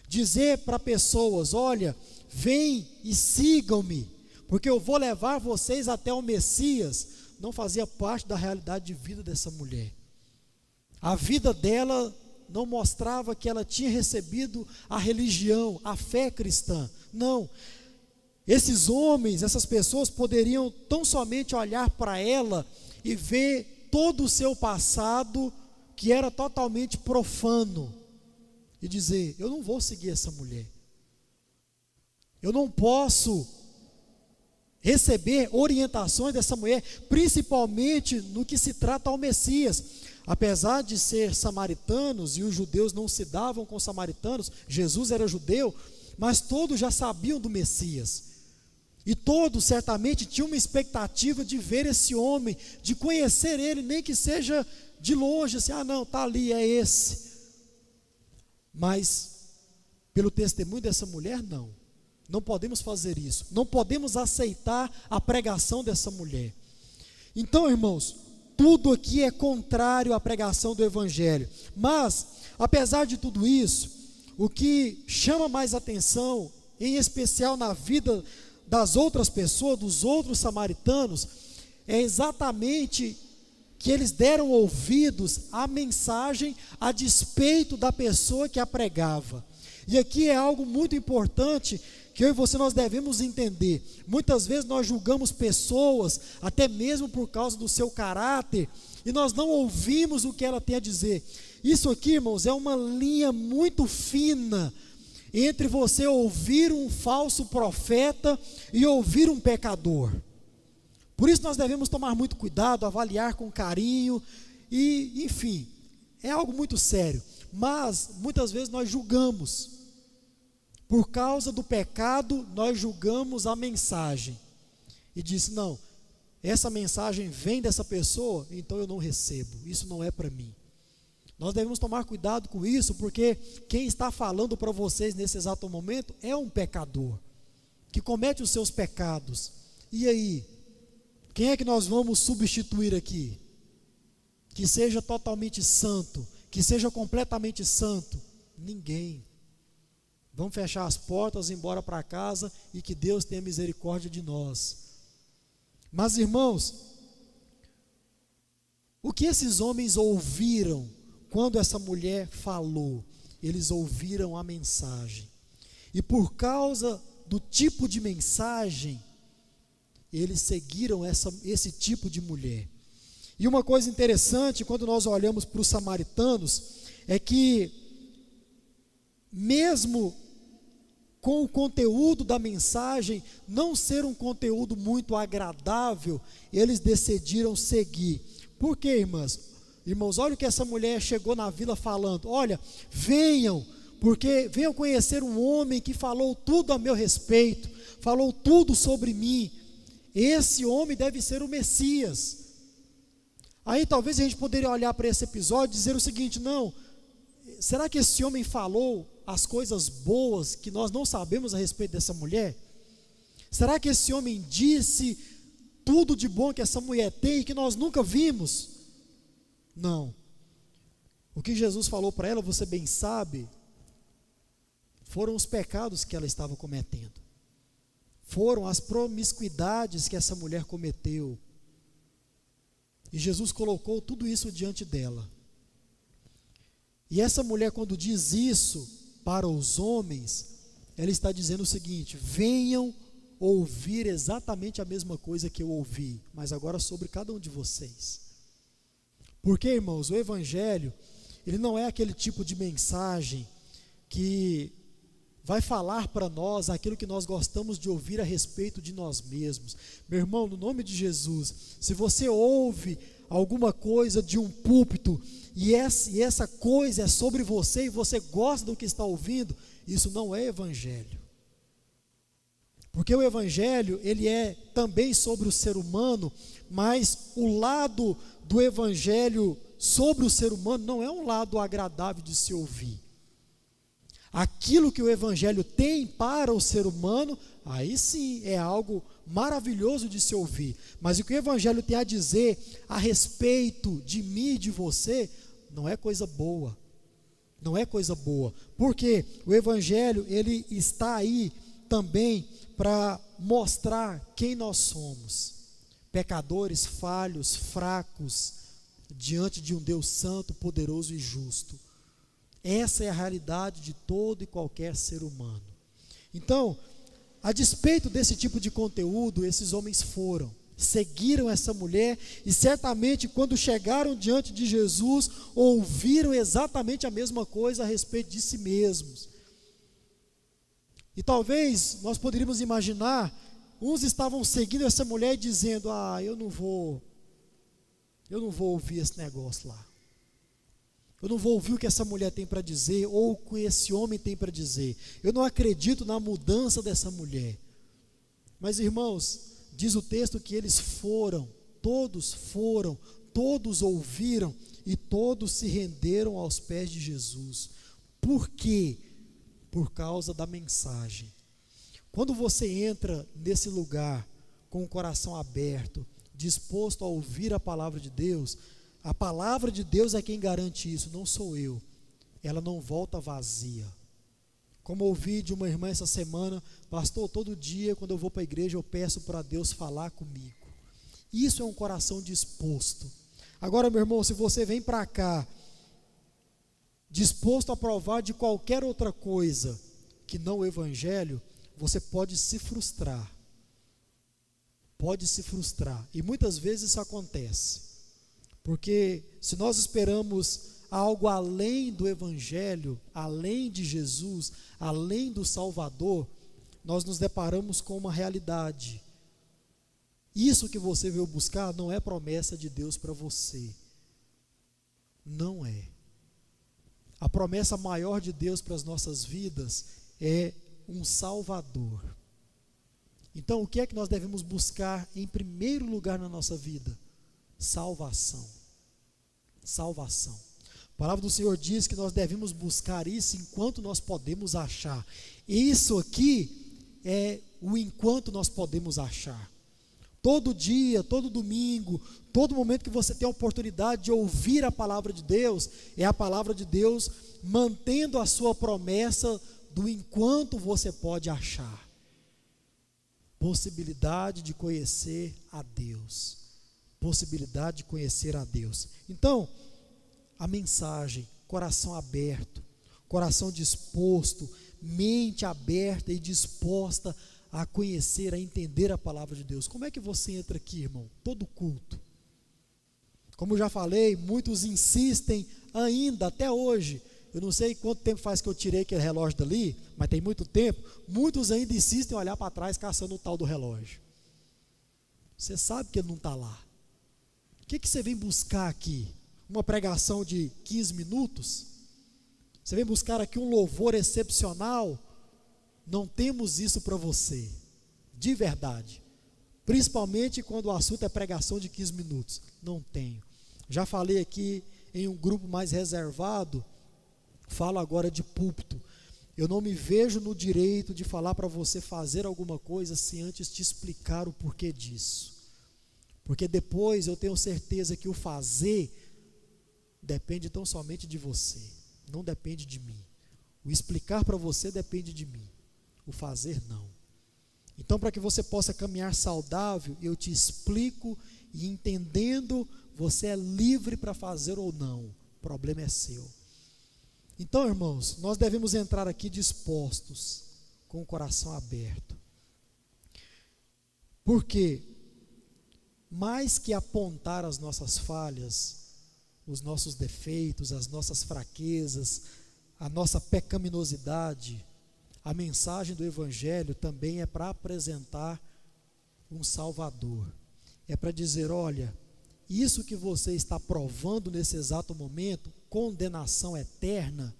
dizer para pessoas: olha, vem e sigam-me, porque eu vou levar vocês até o Messias, não fazia parte da realidade de vida dessa mulher. A vida dela não mostrava que ela tinha recebido a religião, a fé cristã. Não. Esses homens, essas pessoas poderiam tão somente olhar para ela e ver todo o seu passado, que era totalmente profano, e dizer: eu não vou seguir essa mulher. Eu não posso receber orientações dessa mulher, principalmente no que se trata ao Messias. Apesar de ser samaritanos, e os judeus não se davam com os samaritanos, Jesus era judeu, mas todos já sabiam do Messias. E todos certamente tinham uma expectativa de ver esse homem, de conhecer ele, nem que seja de longe, assim: ah não, está ali, é esse. Mas, pelo testemunho dessa mulher, não podemos fazer isso, não podemos aceitar a pregação dessa mulher. Então, irmãos, tudo aqui é contrário à pregação do Evangelho. Mas, apesar de tudo isso, o que chama mais atenção, em especial na vida das outras pessoas, dos outros samaritanos, é exatamente que eles deram ouvidos à mensagem a despeito da pessoa que a pregava. E aqui é algo muito importante que eu e você nós devemos entender. Muitas vezes nós julgamos pessoas, até mesmo por causa do seu caráter, e nós não ouvimos o que ela tem a dizer. Isso aqui, irmãos, é uma linha muito fina entre você ouvir um falso profeta e ouvir um pecador. Por isso nós devemos tomar muito cuidado, avaliar com carinho, e enfim, é algo muito sério. Mas muitas vezes nós julgamos. Por causa do pecado, nós julgamos a mensagem. E diz: não, essa mensagem vem dessa pessoa, então eu não recebo, isso não é para mim. Nós devemos tomar cuidado com isso, porque quem está falando para vocês nesse exato momento é um pecador, que comete os seus pecados. E aí, quem é que nós vamos substituir aqui? Que seja totalmente santo, que seja completamente santo? Ninguém. Vamos fechar as portas, ir embora para casa, e que Deus tenha misericórdia de nós. Mas, irmãos, o que esses homens ouviram quando essa mulher falou? Eles ouviram a mensagem. E por causa do tipo de mensagem, eles seguiram esse tipo de mulher. E uma coisa interessante, quando nós olhamos para os samaritanos, é que mesmo com o conteúdo da mensagem não ser um conteúdo muito agradável, eles decidiram seguir. Por quê, irmãs? Irmãos, olha o que essa mulher chegou na vila falando: olha, venham conhecer um homem que falou tudo a meu respeito, falou tudo sobre mim. Esse homem deve ser o Messias. Aí talvez a gente poderia olhar para esse episódio e dizer o seguinte: não, será que esse homem falou as coisas boas que nós não sabemos a respeito dessa mulher? Será que esse homem disse tudo de bom que essa mulher tem e que nós nunca vimos? Não. O que Jesus falou para ela, você bem sabe, foram os pecados que ela estava cometendo, foram as promiscuidades que essa mulher cometeu, e Jesus colocou tudo isso diante dela. E essa mulher, quando diz isso para os homens, ela está dizendo o seguinte: venham ouvir exatamente a mesma coisa que eu ouvi, mas agora sobre cada um de vocês. Porque, irmãos, o Evangelho, ele não é aquele tipo de mensagem que vai falar para nós aquilo que nós gostamos de ouvir a respeito de nós mesmos. Meu irmão, no nome de Jesus, se você ouve alguma coisa de um púlpito e essa coisa é sobre você e você gosta do que está ouvindo, isso não é Evangelho. Porque o Evangelho, ele é também sobre o ser humano, mas o lado do Evangelho sobre o ser humano não é um lado agradável de se ouvir. Aquilo que o Evangelho tem para o ser humano, aí sim é algo maravilhoso de se ouvir. Mas o que o Evangelho tem a dizer a respeito de mim e de você, não é coisa boa. Não é coisa boa. Porque o Evangelho, ele está aí também para mostrar quem nós somos. Pecadores, falhos, fracos, diante de um Deus santo, poderoso e justo. Essa é a realidade de todo e qualquer ser humano. Então, a despeito desse tipo de conteúdo, esses homens foram, seguiram essa mulher e certamente quando chegaram diante de Jesus, ouviram exatamente a mesma coisa a respeito de si mesmos. E talvez nós poderíamos imaginar, uns estavam seguindo essa mulher e dizendo: eu não vou ouvir esse negócio lá. Eu não vou ouvir o que essa mulher tem para dizer, ou o que esse homem tem para dizer. Eu não acredito na mudança dessa mulher. Mas, irmãos, diz o texto que eles foram, todos ouviram e todos se renderam aos pés de Jesus. Por quê? Por causa da mensagem. Quando você entra nesse lugar com o coração aberto, disposto a ouvir a palavra de Deus, a palavra de Deus é quem garante isso, não sou eu. Ela não volta vazia. Como ouvi de uma irmã essa semana: pastor, todo dia quando eu vou para a igreja eu peço para Deus falar comigo. Isso é um coração disposto. Agora, meu irmão, se você vem para cá disposto a provar de qualquer outra coisa que não o Evangelho, você pode se frustrar. Pode se frustrar. E muitas vezes isso acontece. Porque se nós esperamos algo além do Evangelho, além de Jesus, além do Salvador, nós nos deparamos com uma realidade. Isso que você veio buscar não é promessa de Deus para você. Não é. A promessa maior de Deus para as nossas vidas é um Salvador. Então, o que é que nós devemos buscar em primeiro lugar na nossa vida? Salvação. Salvação. A palavra do Senhor diz que nós devemos buscar isso enquanto nós podemos achar. Isso aqui é o enquanto nós podemos achar. Todo dia, todo domingo, todo momento que você tem a oportunidade de ouvir a palavra de Deus, é a palavra de Deus mantendo a sua promessa do enquanto você pode achar. Possibilidade de conhecer a Deus. Possibilidade de conhecer a Deus. Então, a mensagem, coração aberto, coração disposto, mente aberta e disposta a conhecer, a entender a palavra de Deus. Como é que você entra aqui, irmão? Todo culto. Como eu já falei, muitos insistem ainda, até hoje. Eu não sei quanto tempo faz que eu tirei aquele relógio dali, mas tem muito tempo. Muitos ainda insistem em olhar para trás caçando o tal do relógio. Você sabe que ele não está lá. O que você vem buscar aqui? Uma pregação de 15 minutos? Você vem buscar aqui um louvor excepcional? Não temos isso para você, de verdade. Principalmente quando o assunto é pregação de 15 minutos. Não tenho. Já falei aqui em um grupo mais reservado, falo agora de púlpito. Eu não me vejo no direito de falar para você fazer alguma coisa sem antes te explicar o porquê disso. Porque depois eu tenho certeza que o fazer depende tão somente de você, não depende de mim. O explicar para você depende de mim, o fazer não. Então, para que você possa caminhar saudável, eu te explico e entendendo, você é livre para fazer ou não, o problema é seu. Então, irmãos, nós devemos entrar aqui dispostos, com o coração aberto. Porque, mais que apontar as nossas falhas, os nossos defeitos, as nossas fraquezas, a nossa pecaminosidade, a mensagem do Evangelho também é para apresentar um Salvador. É para dizer: olha, isso que você está provando nesse exato momento, condenação eterna,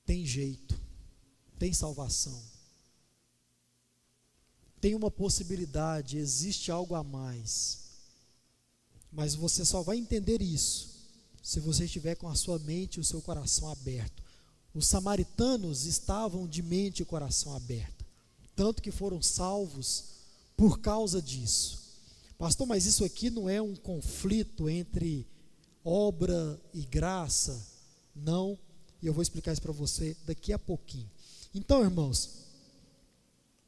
tem jeito, tem salvação. Tem uma possibilidade, existe algo a mais. Mas você só vai entender isso se você estiver com a sua mente e o seu coração aberto. Os samaritanos estavam de mente e coração aberto, tanto que foram salvos por causa disso. Pastor, mas isso aqui não é um conflito entre obra e graça? Não, e eu vou explicar isso para você daqui a pouquinho. Então, irmãos,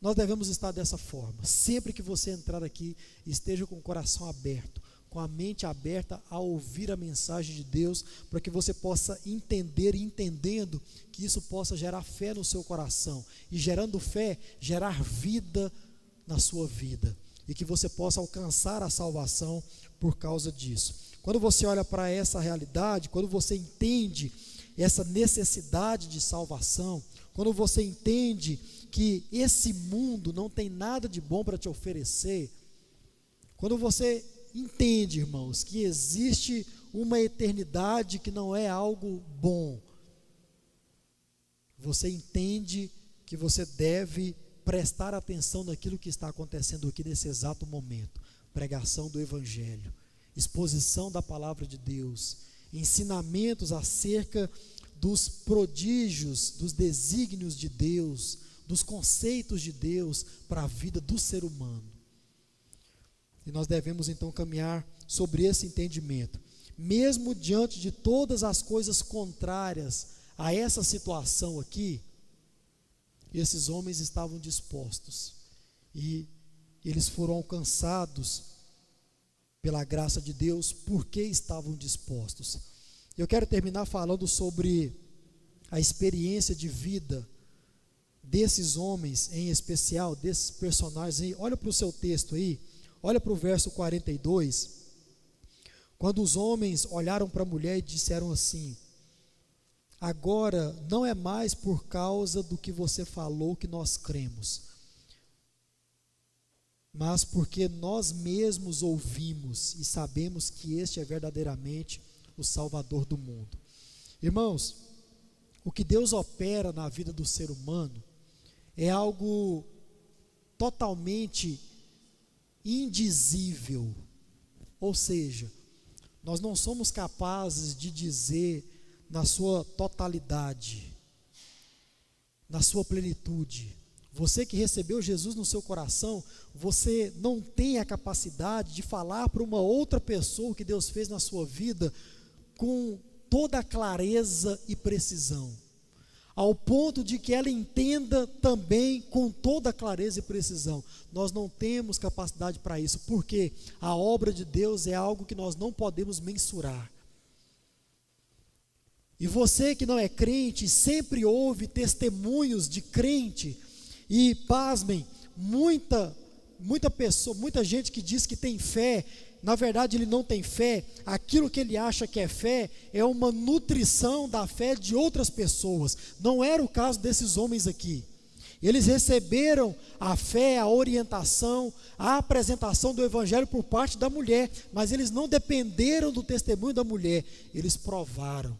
nós devemos estar dessa forma. Sempre que você entrar aqui, esteja com o coração aberto, com a mente aberta a ouvir a mensagem de Deus, para que você possa entender, e entendendo que isso possa gerar fé no seu coração, e gerando fé, gerar vida na sua vida, e que você possa alcançar a salvação por causa disso. Quando você olha para essa realidade, quando você entende essa necessidade de salvação, quando você entende que esse mundo não tem nada de bom para te oferecer, quando você entende, irmãos, que existe uma eternidade que não é algo bom, você entende que você deve prestar atenção naquilo que está acontecendo aqui nesse exato momento. Pregação do Evangelho, exposição da Palavra de Deus, ensinamentos acerca dos prodígios, dos desígnios de Deus, dos conceitos de Deus para a vida do ser humano. E nós devemos então caminhar sobre esse entendimento. Mesmo diante de todas as coisas contrárias a essa situação aqui, esses homens estavam dispostos, e eles foram alcançados pela graça de Deus porque estavam dispostos. Eu quero terminar falando sobre a experiência de vida desses homens, em especial, desses personagens aí. Olha para o seu texto aí, olha para o verso 42, quando os homens olharam para a mulher e disseram assim: agora não é mais por causa do que você falou que nós cremos, mas porque nós mesmos ouvimos e sabemos que este é verdadeiramente o Salvador do mundo. Irmãos, o que Deus opera na vida do ser humano é algo totalmente indizível, ou seja, nós não somos capazes de dizer na sua totalidade, na sua plenitude. Você que recebeu Jesus no seu coração, você não tem a capacidade de falar para uma outra pessoa o que Deus fez na sua vida com toda a clareza e precisão, ao ponto de que ela entenda também com toda a clareza e precisão. Nós não temos capacidade para isso, porque a obra de Deus é algo que nós não podemos mensurar. E você que não é crente, sempre ouve testemunhos de crente, e pasmem, muita gente que diz que tem fé, na verdade ele não tem fé. Aquilo que ele acha que é fé é uma nutrição da fé de outras pessoas. Não era o caso desses homens aqui. Eles receberam a fé, a orientação, a apresentação do Evangelho por parte da mulher, mas eles não dependeram do testemunho da mulher, eles provaram.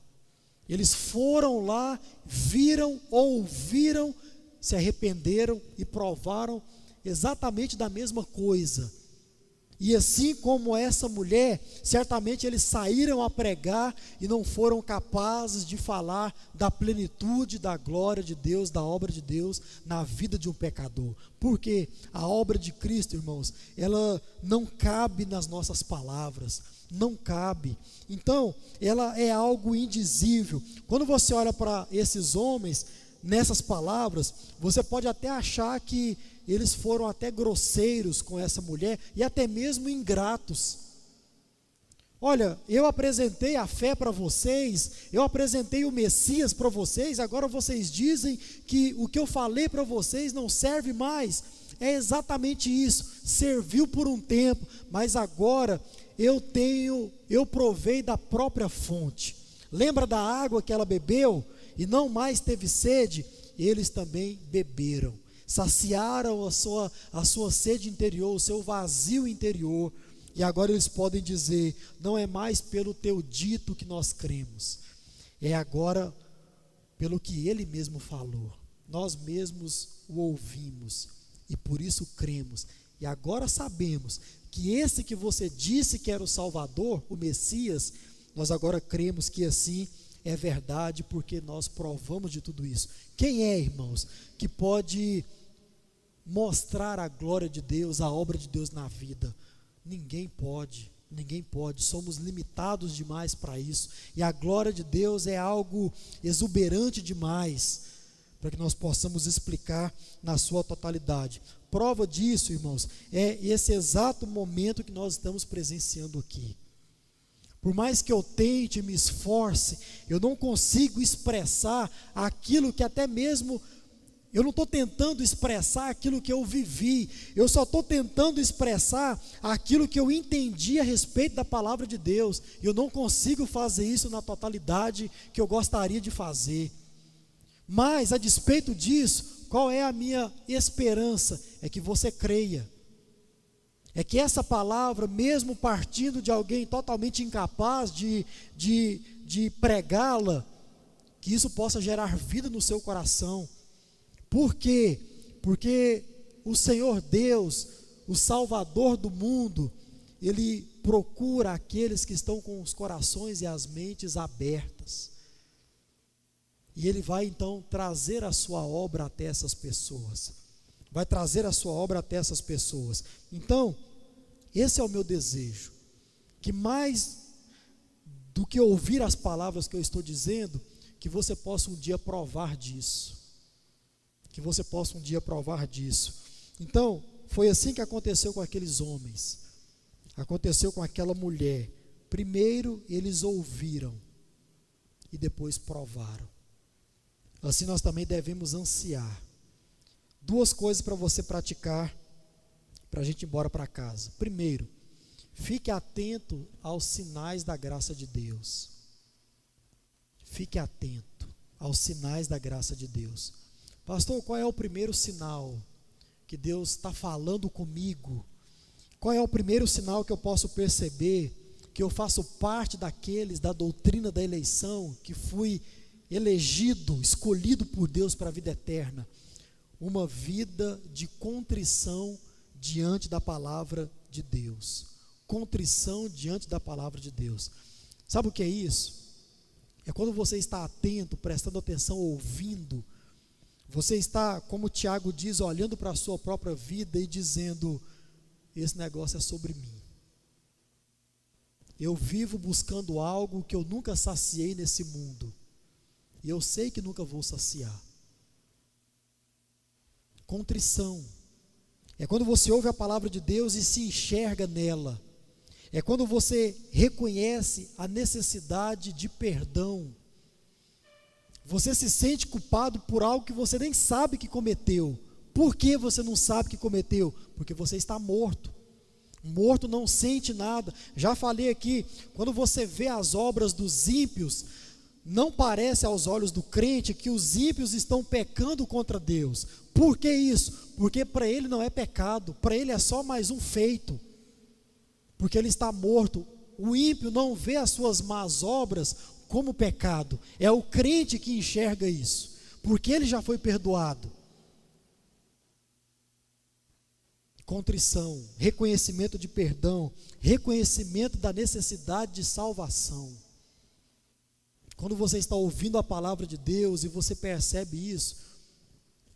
Eles foram lá, viram, ouviram, se arrependeram e provaram exatamente da mesma coisa. E assim como essa mulher, certamente eles saíram a pregar e não foram capazes de falar da plenitude da glória de Deus, da obra de Deus na vida de um pecador. Porque a obra de Cristo, irmãos, ela não cabe nas nossas palavras, não cabe. Então, ela é algo indizível. Quando você olha para esses homens, nessas palavras, você pode até achar que eles foram até grosseiros com essa mulher e até mesmo ingratos. Olha, eu apresentei a fé para vocês, eu apresentei o Messias para vocês, agora vocês dizem que o que eu falei para vocês não serve mais. É exatamente isso, serviu por um tempo, mas agora eu provei da própria fonte. Lembra da água que ela bebeu e não mais teve sede? Eles também beberam, saciaram a sua sede interior, o seu vazio interior, e agora eles podem dizer: não é mais pelo teu dito que nós cremos, é agora pelo que ele mesmo falou, nós mesmos o ouvimos e por isso cremos, e agora sabemos que esse que você disse que era o Salvador, o Messias, nós agora cremos que assim é verdade, porque nós provamos de tudo isso. Quem é, irmãos, que pode mostrar a glória de Deus, a obra de Deus na vida? Ninguém pode. Ninguém pode, somos limitados demais para isso, e a glória de Deus é algo exuberante demais, para que nós possamos explicar na sua totalidade. Prova disso, irmãos, é esse exato momento que nós estamos presenciando aqui. Por mais que eu tente, me esforce, eu não consigo expressar aquilo que até mesmo, eu não estou tentando expressar aquilo que eu vivi, eu só estou tentando expressar aquilo que eu entendi a respeito da palavra de Deus. Eu não consigo fazer isso na totalidade que eu gostaria de fazer. Mas, a despeito disso, qual é a minha esperança? É que você creia. É que essa palavra, mesmo partindo de alguém totalmente incapaz de pregá-la, que isso possa gerar vida no seu coração. Por quê? Porque o Senhor Deus, o Salvador do mundo, Ele procura aqueles que estão com os corações e as mentes abertas. E Ele vai então trazer a sua obra até essas pessoas. Vai trazer a sua obra até essas pessoas. Então, esse é o meu desejo. Que mais do que ouvir as palavras que eu estou dizendo, que você possa um dia provar disso. Que você possa um dia provar disso. Então, foi assim que aconteceu com aqueles homens. Aconteceu com aquela mulher. Primeiro eles ouviram e depois provaram. Assim nós também devemos ansiar. Duas coisas para você praticar, para a gente ir embora para casa. Primeiro, fique atento aos sinais da graça de Deus. Fique atento aos sinais da graça de Deus. Pastor, qual é o primeiro sinal que Deus está falando comigo? Qual é o primeiro sinal que eu posso perceber que eu faço parte daqueles da doutrina da eleição, que fui elegido, escolhido por Deus para a vida eterna? Uma vida de contrição diante da palavra de Deus. Contrição diante da palavra de Deus. Sabe o que é isso? É quando você está atento, prestando atenção, ouvindo. Você está, como Tiago diz, olhando para a sua própria vida e dizendo: esse negócio é sobre mim. Eu vivo buscando algo que eu nunca saciei nesse mundo. E eu sei que nunca vou saciar. Contrição. É quando você ouve a palavra de Deus e se enxerga nela. É quando você reconhece a necessidade de perdão. Você se sente culpado por algo que você nem sabe que cometeu. Por que você não sabe que cometeu? Porque você está morto. Morto não sente nada. Já falei aqui, quando você vê as obras dos ímpios, não parece aos olhos do crente que os ímpios estão pecando contra Deus. Por que isso? Porque para ele não é pecado, para ele é só mais um feito. Porque ele está morto. O ímpio não vê as suas más obras como pecado. É o crente que enxerga isso, porque ele já foi perdoado. Contrição, reconhecimento de perdão, reconhecimento da necessidade de salvação. Quando você está ouvindo a palavra de Deus e você percebe isso,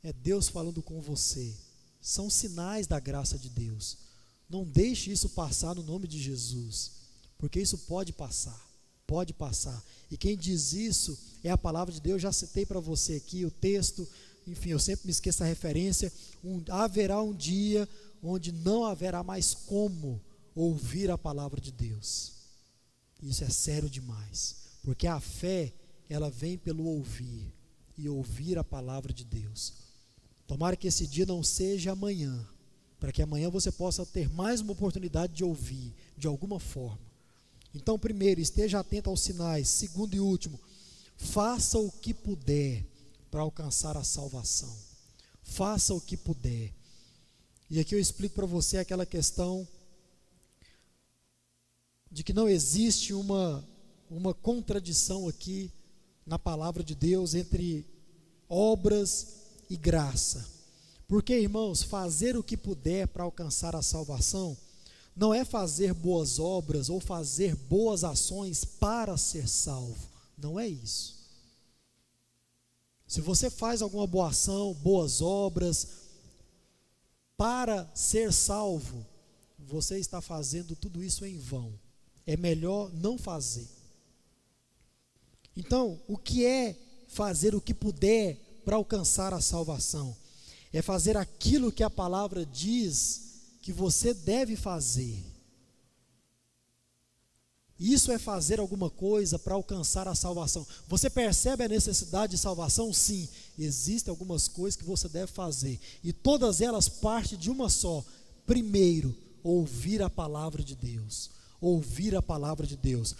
é Deus falando com você. São sinais da graça de Deus. Não deixe isso passar no nome de Jesus, porque isso pode passar, pode passar. E quem diz isso é a palavra de Deus. Já citei para você aqui o texto, enfim, eu sempre me esqueço a referência. Haverá um dia onde não haverá mais como ouvir a palavra de Deus. Isso é sério demais, porque a fé, ela vem pelo ouvir, e ouvir a palavra de Deus. Tomara que esse dia não seja amanhã, para que amanhã você possa ter mais uma oportunidade de ouvir, de alguma forma. Então, primeiro, esteja atento aos sinais. Segundo e último, faça o que puder para alcançar a salvação. Faça o que puder. E aqui eu explico para você aquela questão de que não existe uma contradição aqui na palavra de Deus entre obras e graça. Porque, irmãos, fazer o que puder para alcançar a salvação não é fazer boas obras ou fazer boas ações para ser salvo. Não é isso. Se você faz alguma boa ação, boas obras para ser salvo, você está fazendo tudo isso em vão. É melhor não fazer. Então, o que é fazer o que puder para alcançar a salvação? É fazer aquilo que a palavra diz que você deve fazer. Isso é fazer alguma coisa para alcançar a salvação. Você percebe a necessidade de salvação? Sim, existem algumas coisas que você deve fazer. E todas elas partem de uma só. Primeiro, ouvir a palavra de Deus. Ouvir a palavra de Deus.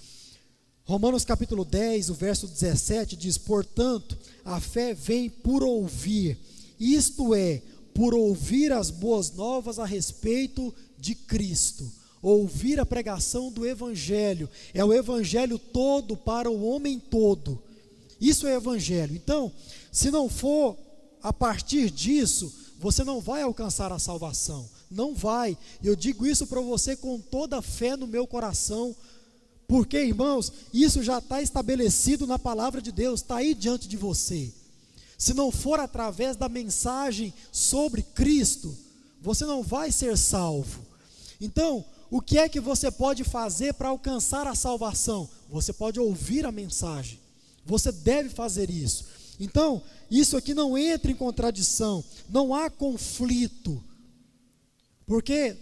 Romanos capítulo 10, o verso 17 diz: portanto, a fé vem por ouvir, isto é, por ouvir as boas novas a respeito de Cristo. Ouvir a pregação do Evangelho, é o Evangelho todo para o homem todo. Isso é Evangelho. Então, se não for a partir disso, você não vai alcançar a salvação. Não vai. Eu digo isso para você com toda a fé no meu coração. Porque, irmãos, isso já está estabelecido na palavra de Deus, está aí diante de você. Se não for através da mensagem sobre Cristo, você não vai ser salvo. Então, o que é que você pode fazer para alcançar a salvação? Você pode ouvir a mensagem. Você deve fazer isso. Então, isso aqui não entra em contradição, não há conflito. Porque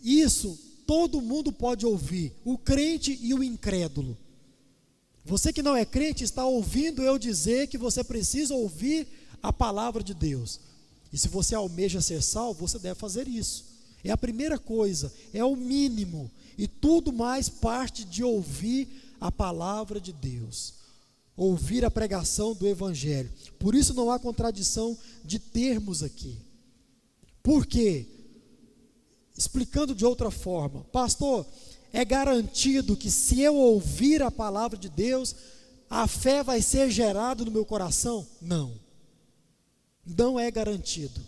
isso todo mundo pode ouvir, o crente e o incrédulo. Você que não é crente está ouvindo eu dizer que você precisa ouvir a palavra de Deus. E se você almeja ser salvo, você deve fazer isso. É a primeira coisa, é o mínimo. E tudo mais parte de ouvir a palavra de Deus. Ouvir a pregação do Evangelho. Por isso não há contradição de termos aqui. Por quê? Explicando de outra forma, pastor, é garantido que se eu ouvir a palavra de Deus, a fé vai ser gerada no meu coração? Não. Não é garantido.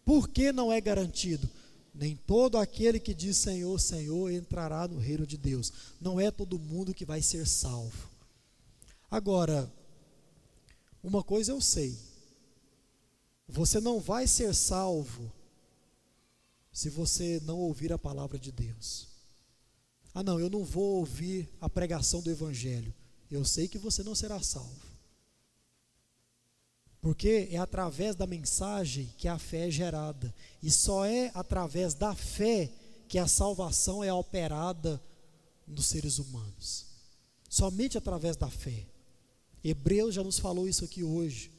Por que não é garantido? Nem todo aquele que diz Senhor, Senhor entrará no reino de Deus. Não é todo mundo que vai ser salvo. Agora, uma coisa eu sei, você não vai ser salvo se você não ouvir a palavra de Deus. Ah não, eu não vou ouvir a pregação do Evangelho. Eu sei que você não será salvo. Porque é através da mensagem que a fé é gerada. E só é através da fé que a salvação é operada nos seres humanos. Somente através da fé. Hebreus já nos falou isso aqui hoje.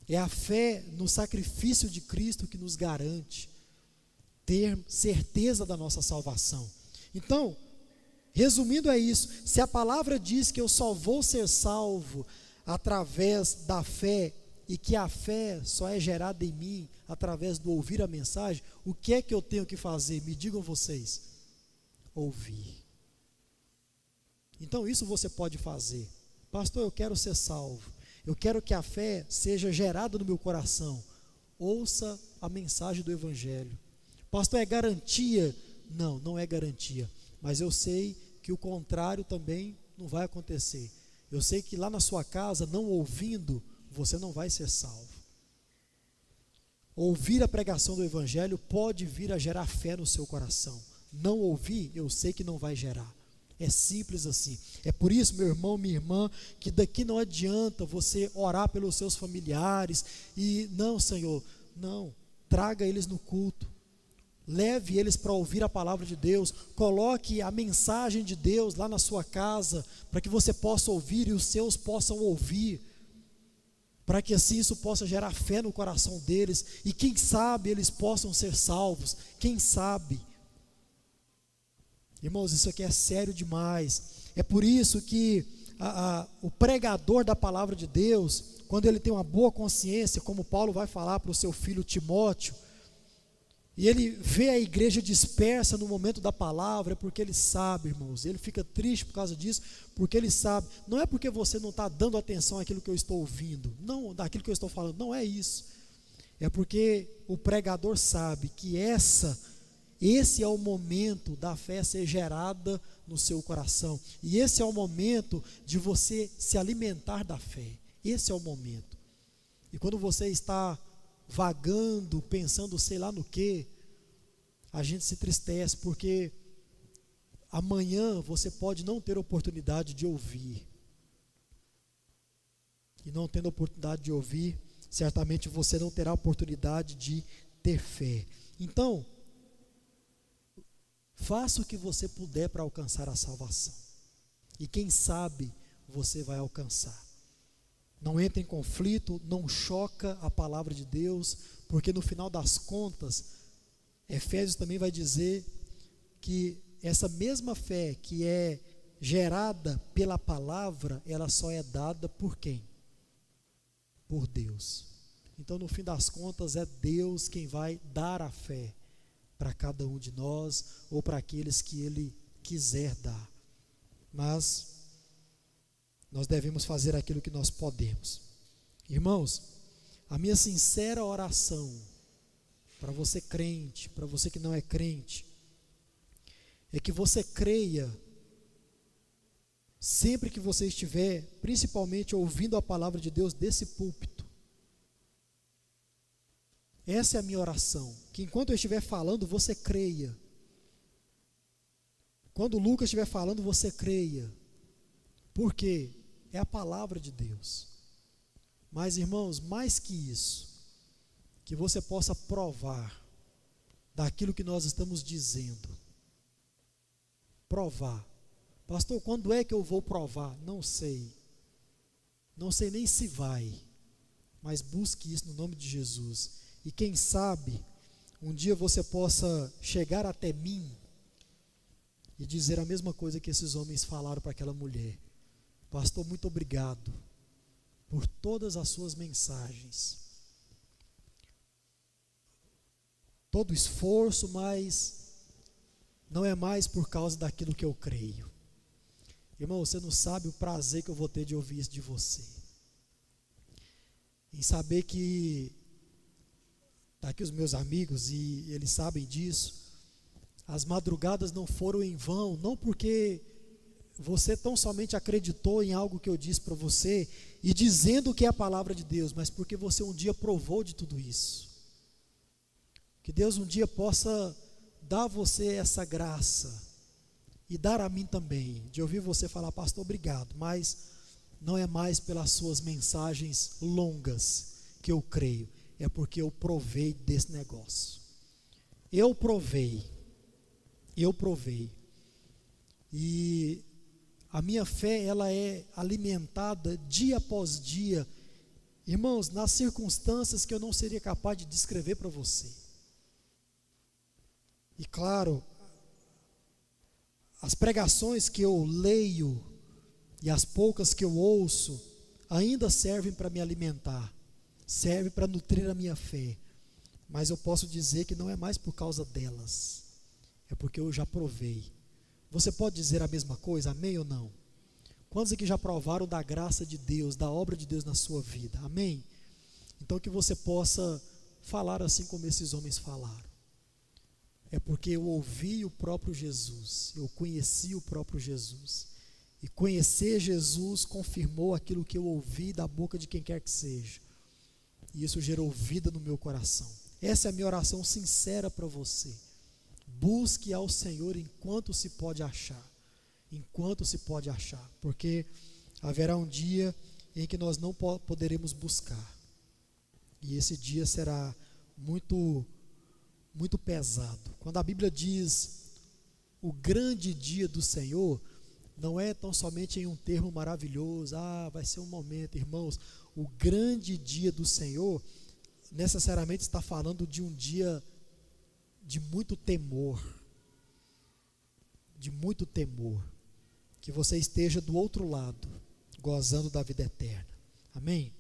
É a fé no sacrifício de Cristo que nos garante ter certeza da nossa salvação. Então, resumindo é isso, se a palavra diz que eu só vou ser salvo através da fé, e que a fé só é gerada em mim através do ouvir a mensagem, o que é que eu tenho que fazer? Me digam vocês. Ouvir. Então isso você pode fazer. Pastor, eu quero ser salvo, eu quero que a fé seja gerada no meu coração. Ouça a mensagem do Evangelho. Pastor, é garantia? Não, não é garantia, mas eu sei que o contrário também não vai acontecer. Eu sei que lá na sua casa, não ouvindo, você não vai ser salvo. Ouvir a pregação do Evangelho pode vir a gerar fé no seu coração. Não ouvir, eu sei que não vai gerar. É simples assim. É por isso, meu irmão, minha irmã, que daqui não adianta você orar pelos seus familiares e, não, Senhor, não, traga eles no culto. Leve eles para ouvir a palavra de Deus, coloque a mensagem de Deus lá na sua casa, para que você possa ouvir e os seus possam ouvir, para que assim isso possa gerar fé no coração deles, e quem sabe eles possam ser salvos, quem sabe. Irmãos, isso aqui é sério demais. É por isso que o pregador da palavra de Deus, quando ele tem uma boa consciência, como Paulo vai falar para o seu filho Timóteo, e ele vê a igreja dispersa no momento da palavra, é porque ele sabe, irmãos, ele fica triste por causa disso, porque ele sabe, não é porque você não está dando atenção àquilo que eu estou ouvindo, não, daquilo que eu estou falando, não é isso, é porque o pregador sabe que esse é o momento da fé ser gerada no seu coração, e esse é o momento de você se alimentar da fé, esse é o momento. E quando você está vagando, pensando sei lá no que, a gente se entristece, porque amanhã você pode não ter oportunidade de ouvir. E não tendo oportunidade de ouvir, certamente você não terá oportunidade de ter fé. Então, faça o que você puder para alcançar a salvação. E quem sabe você vai alcançar. Não entra em conflito, não choca a palavra de Deus, porque no final das contas, Efésios também vai dizer que essa mesma fé que é gerada pela palavra, ela só é dada por quem? Por Deus. Então, no fim das contas, é Deus quem vai dar a fé para cada um de nós, ou para aqueles que Ele quiser dar. Mas nós devemos fazer aquilo que nós podemos. Irmãos, a minha sincera oração para você crente, para você que não é crente, é que você creia sempre que você estiver, principalmente ouvindo a palavra de Deus desse púlpito. Essa é a minha oração, que enquanto eu estiver falando, você creia. Quando o Lucas estiver falando, você creia. Por quê? É a palavra de Deus. Mas, irmãos, mais que isso, que você possa provar daquilo que nós estamos dizendo. Provar. Pastor, quando é que eu vou provar? Não sei. Não sei nem se vai. Mas busque isso no nome de Jesus. E quem sabe, um dia você possa chegar até mim e dizer a mesma coisa que esses homens falaram para aquela mulher. Pastor, muito obrigado por todas as suas mensagens. Todo o esforço, mas não é mais por causa daquilo que eu creio. Irmão, você não sabe o prazer que eu vou ter de ouvir isso de você. Em saber que está aqui os meus amigos e eles sabem disso. As madrugadas não foram em vão, não porque você tão somente acreditou em algo que eu disse para você e dizendo que é a palavra de Deus, mas porque você um dia provou de tudo isso. Que Deus um dia possa dar a você essa graça e dar a mim também, de ouvir você falar, pastor, obrigado, mas não é mais pelas suas mensagens longas que eu creio, é porque eu provei desse negócio. Eu provei. E a minha fé, ela é alimentada dia após dia, irmãos, nas circunstâncias que eu não seria capaz de descrever para você. E claro, as pregações que eu leio e as poucas que eu ouço ainda servem para me alimentar, servem para nutrir a minha fé, mas eu posso dizer que não é mais por causa delas, é porque eu já provei. Você pode dizer a mesma coisa, amém ou não? Quantos aqui já provaram da graça de Deus, da obra de Deus na sua vida, amém? Então que você possa falar assim como esses homens falaram. É porque eu ouvi o próprio Jesus, eu conheci o próprio Jesus. E conhecer Jesus confirmou aquilo que eu ouvi da boca de quem quer que seja. E isso gerou vida no meu coração. Essa é a minha oração sincera para você. Busque ao Senhor enquanto se pode achar. Enquanto se pode achar. Porque haverá um dia em que nós não poderemos buscar. E esse dia será muito pesado. Quando a Bíblia diz o grande dia do Senhor, não é tão somente em um termo maravilhoso, vai ser um momento, irmãos. O grande dia do Senhor necessariamente está falando de um dia de muito temor, que você esteja do outro lado, gozando da vida eterna, amém?